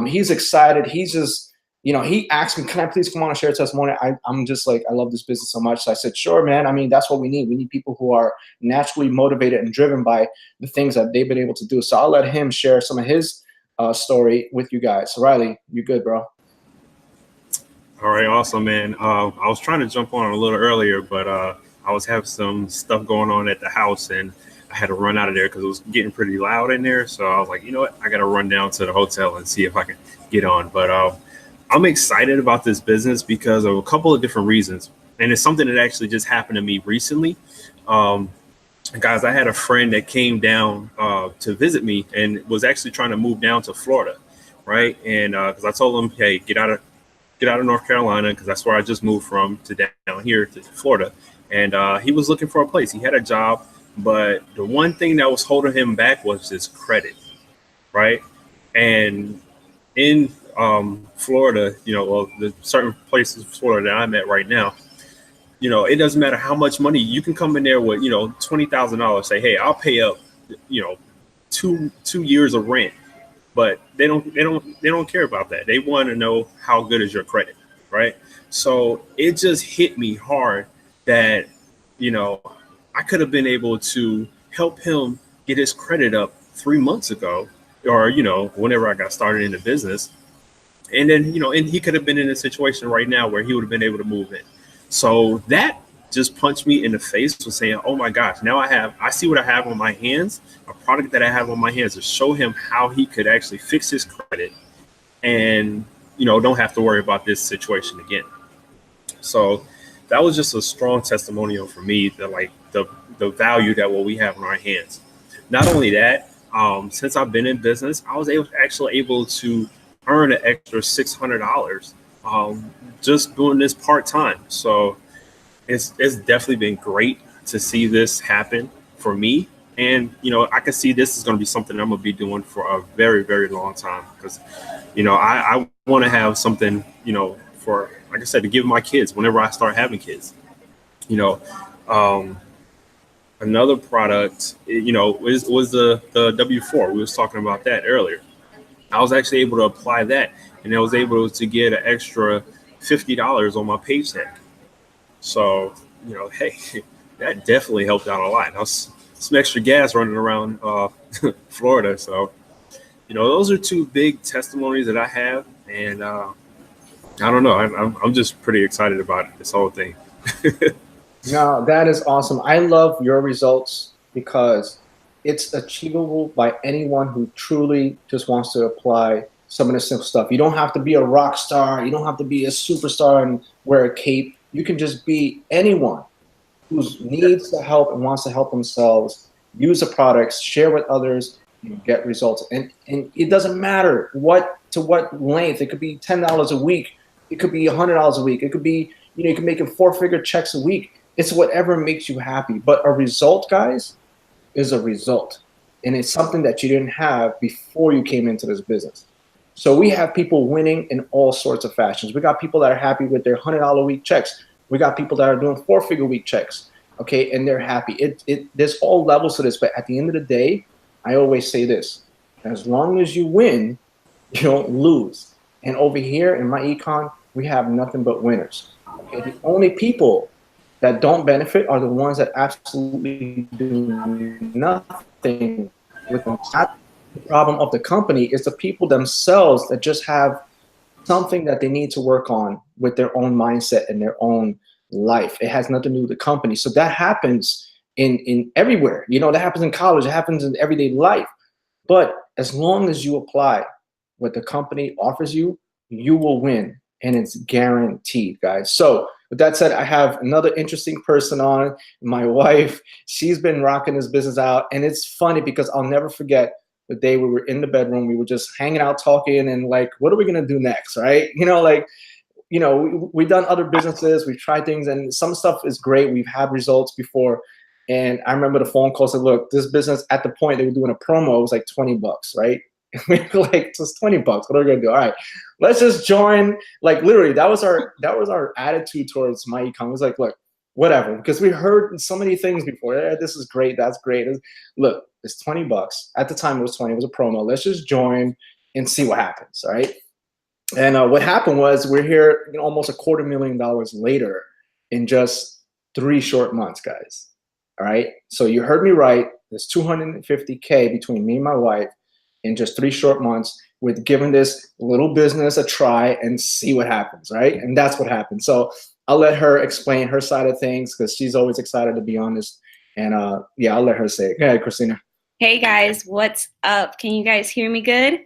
He's excited. He's just, he asked me, can I please come on and share a testimony? I'm just like, I love this business so much. So I said, sure, man. I mean, that's what we need. We need people who are naturally motivated and driven by the things that they've been able to do. So I'll let him share some of his story with you guys. So Riley, you good, bro? All right, awesome, man. I was trying to jump on a little earlier, but I was having some stuff going on at the house, and I had to run out of there because it was getting pretty loud in there. So I was like, you know what, I got to run down to the hotel and see if I can get on. But I'm excited about this business because of a couple of different reasons, and it's something that actually just happened to me recently. Um, Guys, I had a friend that came down to visit me and was actually trying to move down to Florida, right? And because I told him, hey, get out of North Carolina, because that's where I just moved from, to down here to Florida. And he was looking for a place. He had a job, but the one thing that was holding him back was his credit, right? And in Florida, you know, well, the certain places in Florida that I'm at right now, you know, it doesn't matter how much money you can come in there with, you know, $20,000. Say, hey, I'll pay up, you know, two years of rent, but they don't care about that. They want to know how good is your credit, right? So it just hit me hard that, you know, I could have been able to help him get his credit up 3 months ago, or, you know, whenever I got started in the business. And then, you know, and he could have been in a situation right now where he would have been able to move in. So that just punched me in the face with saying, oh my gosh, now I see what I have on my hands, a product that I have on my hands to show him how he could actually fix his credit and, you know, don't have to worry about this situation again. So that was just a strong testimonial for me that, like, the value that what we have in our hands. Not only that, since I've been in business, I was actually able to earn an extra $600 just doing this part time. So it's definitely been great to see this happen for me. And, you know, I can see this is going to be something I'm going to be doing for a very, very long time, because, you know, I want to have something, you know, for, like I said, to give my kids whenever I start having kids. You know, another product, you know, was the W4. We was talking about that earlier. I was actually able to apply that, and I was able to get an extra $50 on my paycheck. So, you know, hey, that definitely helped out a lot. I was some extra gas running around Florida. So, you know, those are two big testimonies that I have, and I don't know. I'm just pretty excited about this whole thing. No, that is awesome. I love your results because it's achievable by anyone who truly just wants to apply some of the simple stuff. You don't have to be a rock star. You don't have to be a superstar and wear a cape. You can just be anyone who needs the help and wants to help themselves, use the products, share with others, and get results. And it doesn't matter to what length. It could be $10 a week. It could be $100 a week. It could be, you know, you can make 4-figure checks a week. It's whatever makes you happy. But a result, guys, is a result. And it's something that you didn't have before you came into this business. So we have people winning in all sorts of fashions. We got people that are happy with their $100 a week checks. We got people that are doing 4-figure week checks, okay, and they're happy. There's all levels to this, but at the end of the day, I always say this: as long as you win, you don't lose. And over here in myEcon, we have nothing but winners. Okay, the only people that don't benefit are the ones that absolutely do nothing with them. Not the problem of the company, is the people themselves that just have something that they need to work on with their own mindset and their own life. It has nothing to do with the company. So that happens in everywhere. You know, that happens in college, it happens in everyday life. But as long as you apply what the company offers you, you will win. And it's guaranteed, guys. So with that said, I have another interesting person on, my wife. She's been rocking this business out. And it's funny because I'll never forget the day we were in the bedroom. We were just hanging out, talking, and like, what are we going to do next, right? You know, like, you know, we've done other businesses. We've tried things, and some stuff is great. We've had results before. And I remember the phone call said, look, this business, at the point they were doing a promo, it was like $20, right? We were like, just $20. What are we gonna do? All right, let's just join. Like, literally, that was our attitude towards myEcon. It was like, look, whatever, because we heard so many things before. Yeah, this is great, that's great. Look, it's $20. At the time, it was 20. It was a promo. Let's just join and see what happens. All right. And what happened was, we're here, you know, almost $250,000 later in just 3 short months, guys. All right. So you heard me right. There's $250K between me and my wife in just 3 short months, with giving this little business a try and see what happens, right? And that's what happened. So I'll let her explain her side of things because she's always excited to be honest. And yeah, I'll let her say it. Go ahead, Christina. Hey guys, what's up? Can you guys hear me good?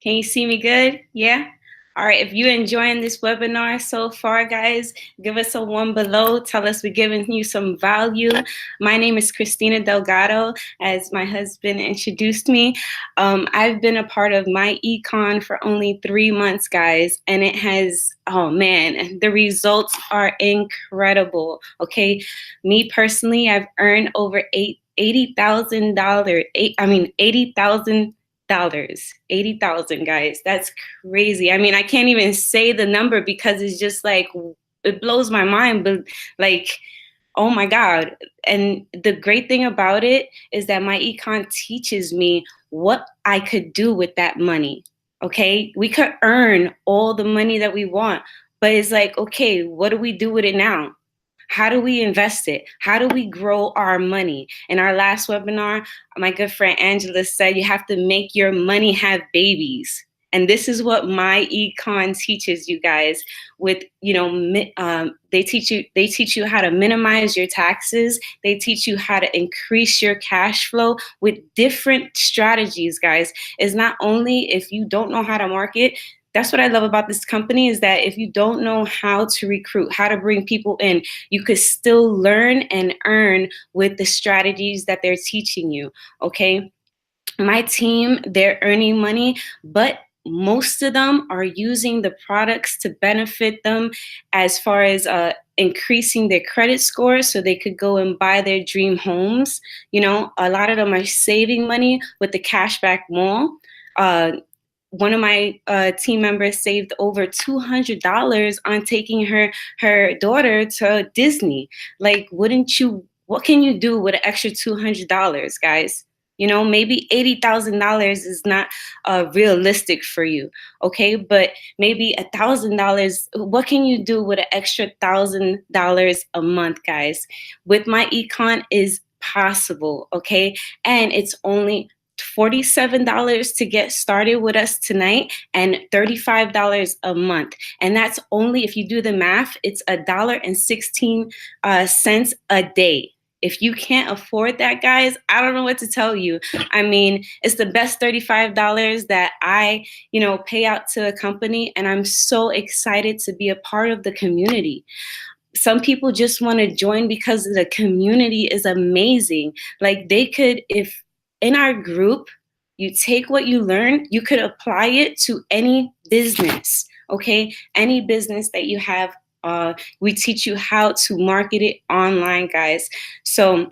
Can you see me good? Yeah? All right, if you're enjoying this webinar so far, guys, give us a 1 below. Tell us we're giving you some value. My name is Christina Delgado, as my husband introduced me. I've been a part of myEcon for only 3 months, guys, and it has, oh man, the results are incredible, okay? Me personally, I've earned over $80,000, $80,000, guys. That's crazy. I mean, I can't even say the number because it's just like, it blows my mind, but like, oh my God. And the great thing about it is that myEcon teaches me what I could do with that money. Okay. We could earn all the money that we want, but it's like, okay, what do we do with it now? How do we invest it? How do we grow our money? In our last webinar, my good friend Angela said you have to make your money have babies. And this is what myEcon teaches you guys. With, you know, they teach you how to minimize your taxes. They teach you how to increase your cash flow with different strategies, guys. It's not only if you don't know how to market. That's what I love about this company, is that if you don't know how to recruit, how to bring people in, you could still learn and earn with the strategies that they're teaching you, okay? My team, they're earning money, but most of them are using the products to benefit them as far as increasing their credit score so they could go and buy their dream homes. You know, a lot of them are saving money with the cashback mall. One of my team members saved over $200 on taking her daughter to Disney. Like, what can you do with an extra $200, guys? You know, maybe $80,000 is not realistic for you, okay? But maybe $1,000, what can you do with an extra $1,000 a month, guys? With myEcon is possible, okay? And it's only $47 to get started with us tonight and $35 a month. And that's only, if you do the math, it's $1.16 a day. If you can't afford that, guys, I don't know what to tell you. I mean, it's the best $35 that I, you know, pay out to a company, and I'm so excited to be a part of the community. Some people just want to join because the community is amazing. Like, they could, if in our group, you take what you learn, you could apply it to any business, okay? Any business that you have. We teach you how to market it online, guys. So,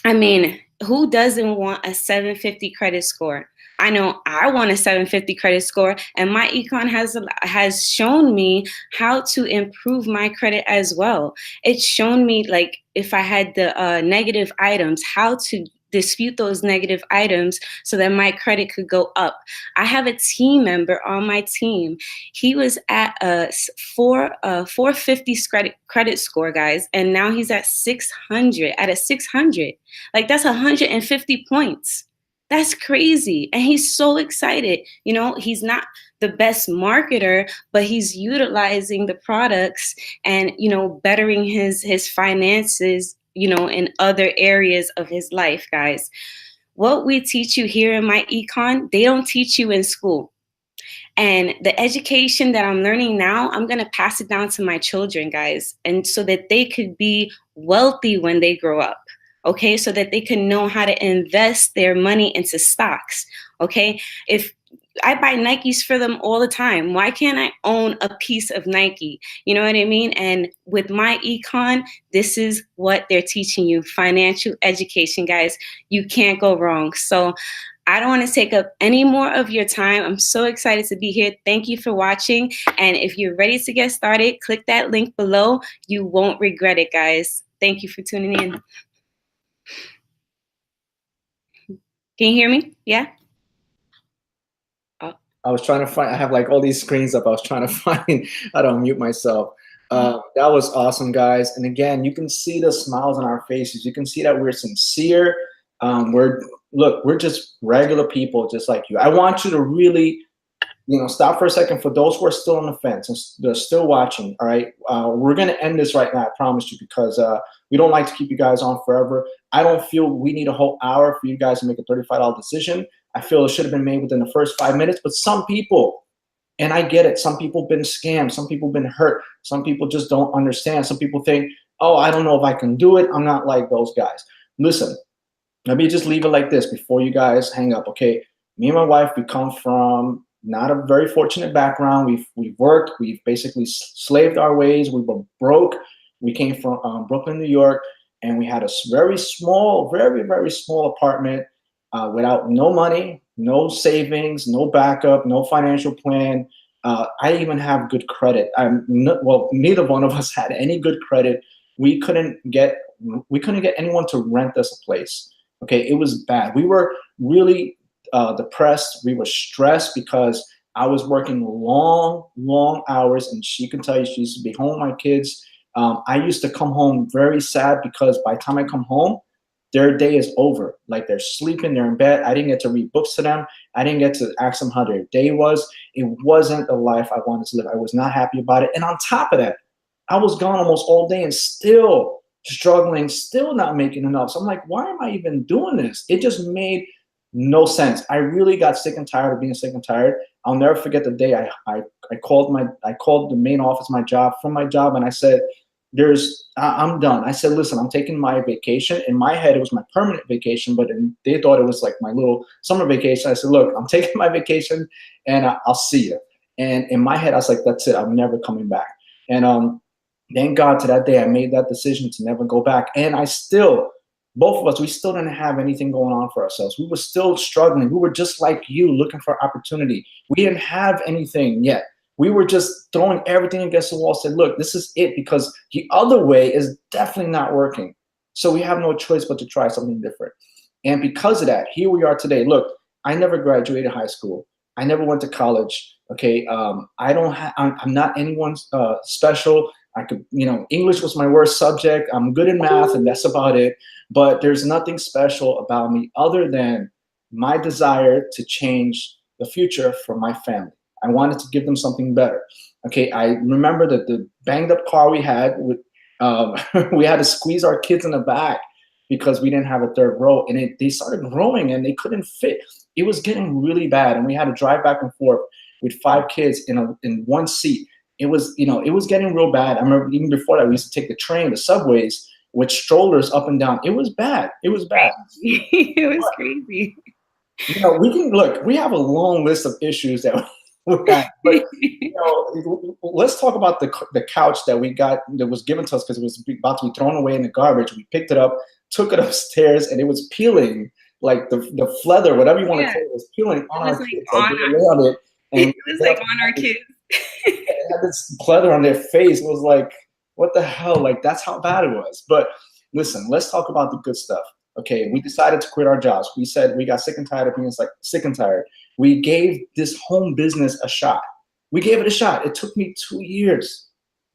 I mean, who doesn't want a 750 credit score? I know I want a 750 credit score, and myEcon has shown me how to improve my credit as well. It's shown me, like, if I had the negative items, how to dispute those negative items so that my credit could go up. I have a team member on my team. He was at a 450 credit score, guys, and now he's at 600. At a 600, like, that's 150 points. That's crazy. And he's so excited. You know, he's not the best marketer, but he's utilizing the products and, you know, bettering his finances, you know, in other areas of his life, guys. What we teach you here in myEcon, they don't teach you in school. And the education that I'm learning now, I'm going to pass it down to my children, guys, and so that they could be wealthy when they grow up. Okay, so that they can know how to invest their money into stocks. Okay, if I buy Nikes for them all the time, why can't I own a piece of Nike? You know what I mean? And with myEcon, this is what they're teaching you: financial education, guys. You can't go wrong. So I don't want to take up any more of your time. I'm so excited to be here. Thank you for watching. And if you're ready to get started, click that link below. You won't regret it, guys. Thank you for tuning in. Can you hear me? Yeah? I was trying to find, I have like all these screens up. I was trying to find how to unmute myself. That was awesome, guys. And again, you can see the smiles on our faces. You can see that we're sincere. We're just regular people just like you. I want you to really stop for a second. For those who are still on the fence and they're still watching, all right, we're going to end this right now, I promise you, because we don't like to keep you guys on forever. I don't feel we need a whole hour for you guys to make a $35 decision. I feel it should have been made within the first 5 minutes, but some people, and I get it, some people have been scammed, some people have been hurt, some people just don't understand. Some people think, oh, I don't know if I can do it. I'm not like those guys. Listen, let me just leave it like this before you guys hang up, okay? Me and my wife, we come from not a very fortunate background. We've worked, we've basically slaved our ways. We were broke. We came from Brooklyn, New York, and we had a very small, very, very small apartment without no money, no savings, no backup, no financial plan. I even have good credit. Well, neither one of us had any good credit. We couldn't get anyone to rent us a place. Okay, it was bad. We were really depressed. We were stressed because I was working long hours, and she can tell you she used to be home with my kids. I used to come home very sad because by the time I come home, their day is over. Like, they're sleeping, they're in bed. I didn't get to read books to them. I didn't get to ask them how their day was. It wasn't the life I wanted to live. I was not happy about it. And on top of that, I was gone almost all day and still struggling, still not making enough. So I'm like, why am I even doing this? It just made no sense. I really got sick and tired of being sick and tired. I'll never forget the day I called the main office, from my job, and I said, I'm done. I said, listen, I'm taking my vacation. In my head, it was my permanent vacation, but they thought it was like my little summer vacation. I said, look, I'm taking my vacation, and I'll see you. And in my head, I was like, that's it. I'm never coming back. And thank God to that day I made that decision to never go back. And both of us, we still didn't have anything going on for ourselves. We were still struggling. We were just like you, looking for opportunity. We didn't have anything yet. We were just throwing everything against the wall, said, look, this is it, because the other way is definitely not working. So we have no choice but to try something different. And because of that, here we are today. Look, I never graduated high school. I never went to college. Okay, I'm not anyone's special. I could, English was my worst subject. I'm good in math, and that's about it. But there's nothing special about me other than my desire to change the future for my family. I wanted to give them something better. Okay, I remember that the banged up car we had, we had to squeeze our kids in the back because we didn't have a third row, and they started growing and they couldn't fit. It was getting really bad, and we had to drive back and forth with 5 kids in one seat. It was getting real bad. I remember even before that, we used to take the train, the subways, with strollers up and down. It was bad. It was bad. It was crazy. We have a long list of issues that we got. But, let's talk about the couch that we got, that was given to us because it was about to be thrown away in the garbage. We picked it up, took it upstairs, and it was peeling, like the leather, whatever you want to call it, was peeling on our kids. It was like on our kids. It had this pleather on their face. It was like, what the hell? Like, that's how bad it was. But listen, let's talk about the good stuff. Okay, we decided to quit our jobs. We said we got sick and tired of being sick and tired. We gave this home business a shot. We gave it a shot. It took me 2 years.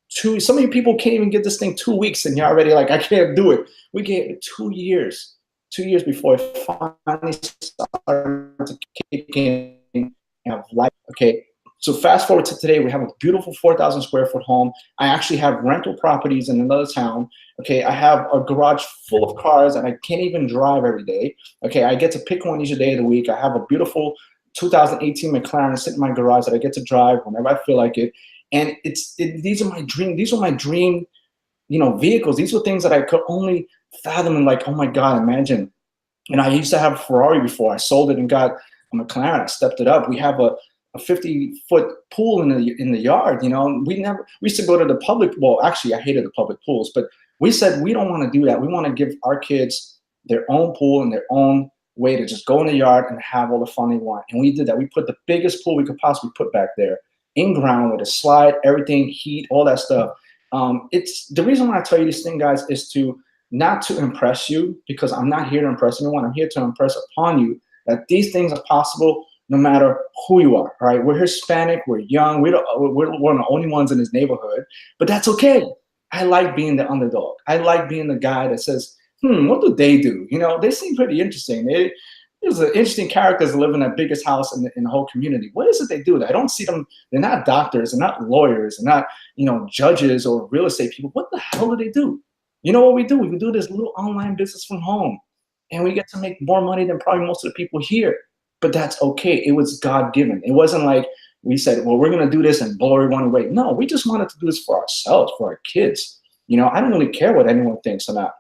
So many people can't even get this thing 2 weeks, and you're already like, I can't do it. We gave it 2 years. 2 years before it finally started to kick in and have life. Okay. So fast forward to today, we have a beautiful 4,000 square foot home. I actually have rental properties in another town. Okay, I have a garage full of cars and I can't even drive every day. Okay, I get to pick one each day of the week. I have a beautiful 2018 McLaren sitting in my garage that I get to drive whenever I feel like it. And these are my dream. These are my dream, vehicles. These were things that I could only fathom and like, oh my God, imagine. And I used to have a Ferrari before. I sold it and got a McLaren. I stepped it up. We have a 50-foot pool in the yard. We used to go to the public. Well, actually, I hated the public pools, but we said we don't want to do that. We want to give our kids their own pool and their own way to just go in the yard and have all the fun they want. And we did that. We put the biggest pool we could possibly put back there, in ground with a slide, everything, heat, all that stuff. It's the reason why I tell you this thing, guys, is not to impress you, because I'm not here to impress anyone. I'm here to impress upon you that these things are possible no matter who you are. All right, we're Hispanic, we're young, we're one of the only ones in this neighborhood, but that's okay. I like being the underdog. I like being the guy that says, what do they do? They seem pretty interesting. There's an interesting characters that live in the biggest house in the whole community. What is it they do? I don't see them. They're not doctors. They're not lawyers. They're not, judges or real estate people. What the hell do they do? You know what we do? We do this little online business from home, and we get to make more money than probably most of the people here. But that's okay. It was God-given. It wasn't like we said, well, we're going to do this and blow everyone away. No, we just wanted to do this for ourselves, for our kids. I don't really care what anyone thinks or not.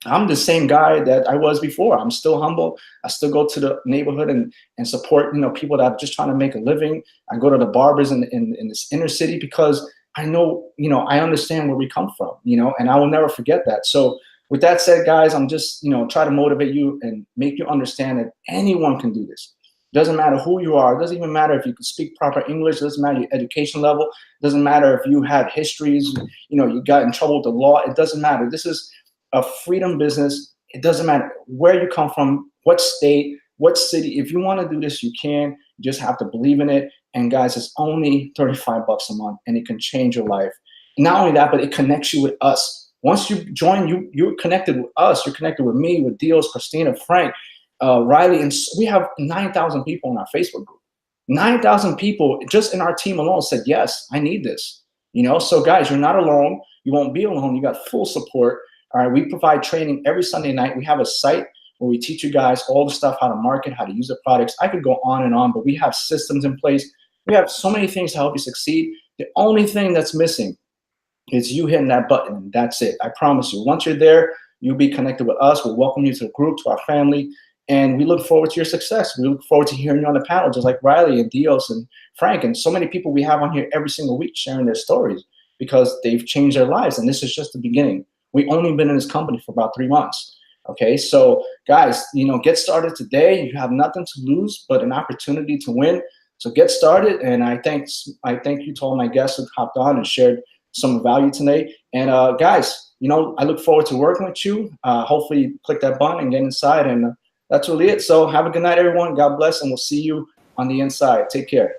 I'm the same guy that I was before. I'm still humble. I still go to the neighborhood and support, people that are just trying to make a living. I go to the barbers in this inner city because I know, I understand where we come from, and I will never forget that. So with that said, guys, I'm just, try to motivate you and make you understand that anyone can do this. It doesn't matter who you are. It doesn't even matter if you can speak proper English. It doesn't matter your education level. It doesn't matter if you had histories, you got in trouble with the law. It doesn't matter. This is a freedom business. It doesn't matter where you come from, what state, what city. If you want to do this, you can. You just have to believe in it. And guys, it's only $35 a month, and it can change your life. Not only that, but it connects you with us. Once you join, you're connected with us. You're connected with me, with Dios, Christina, Frank, Riley, and we have 9,000 people in our Facebook group. 9,000 people just in our team alone said, yes, I need this. So guys, you're not alone. You won't be alone. You got full support. All right, we provide training every Sunday night. We have a site where we teach you guys all the stuff, how to market, how to use the products. I could go on and on, but we have systems in place. We have so many things to help you succeed. The only thing that's missing is you hitting that button, and that's it. I promise you. Once you're there, you'll be connected with us. We'll welcome you to the group, to our family, and we look forward to your success. We look forward to hearing you on the panel, just like Riley and Dios and Frank and so many people we have on here every single week sharing their stories because they've changed their lives, and this is just the beginning. We've only been in this company for about 3 months. Okay, so guys, get started today. You have nothing to lose but an opportunity to win. So get started, and I thank you to all my guests who hopped on and shared some value today. And guys, I look forward to working with you. Hopefully, click that button and get inside. And that's really it. So have a good night, everyone. God bless, and we'll see you on the inside. Take care.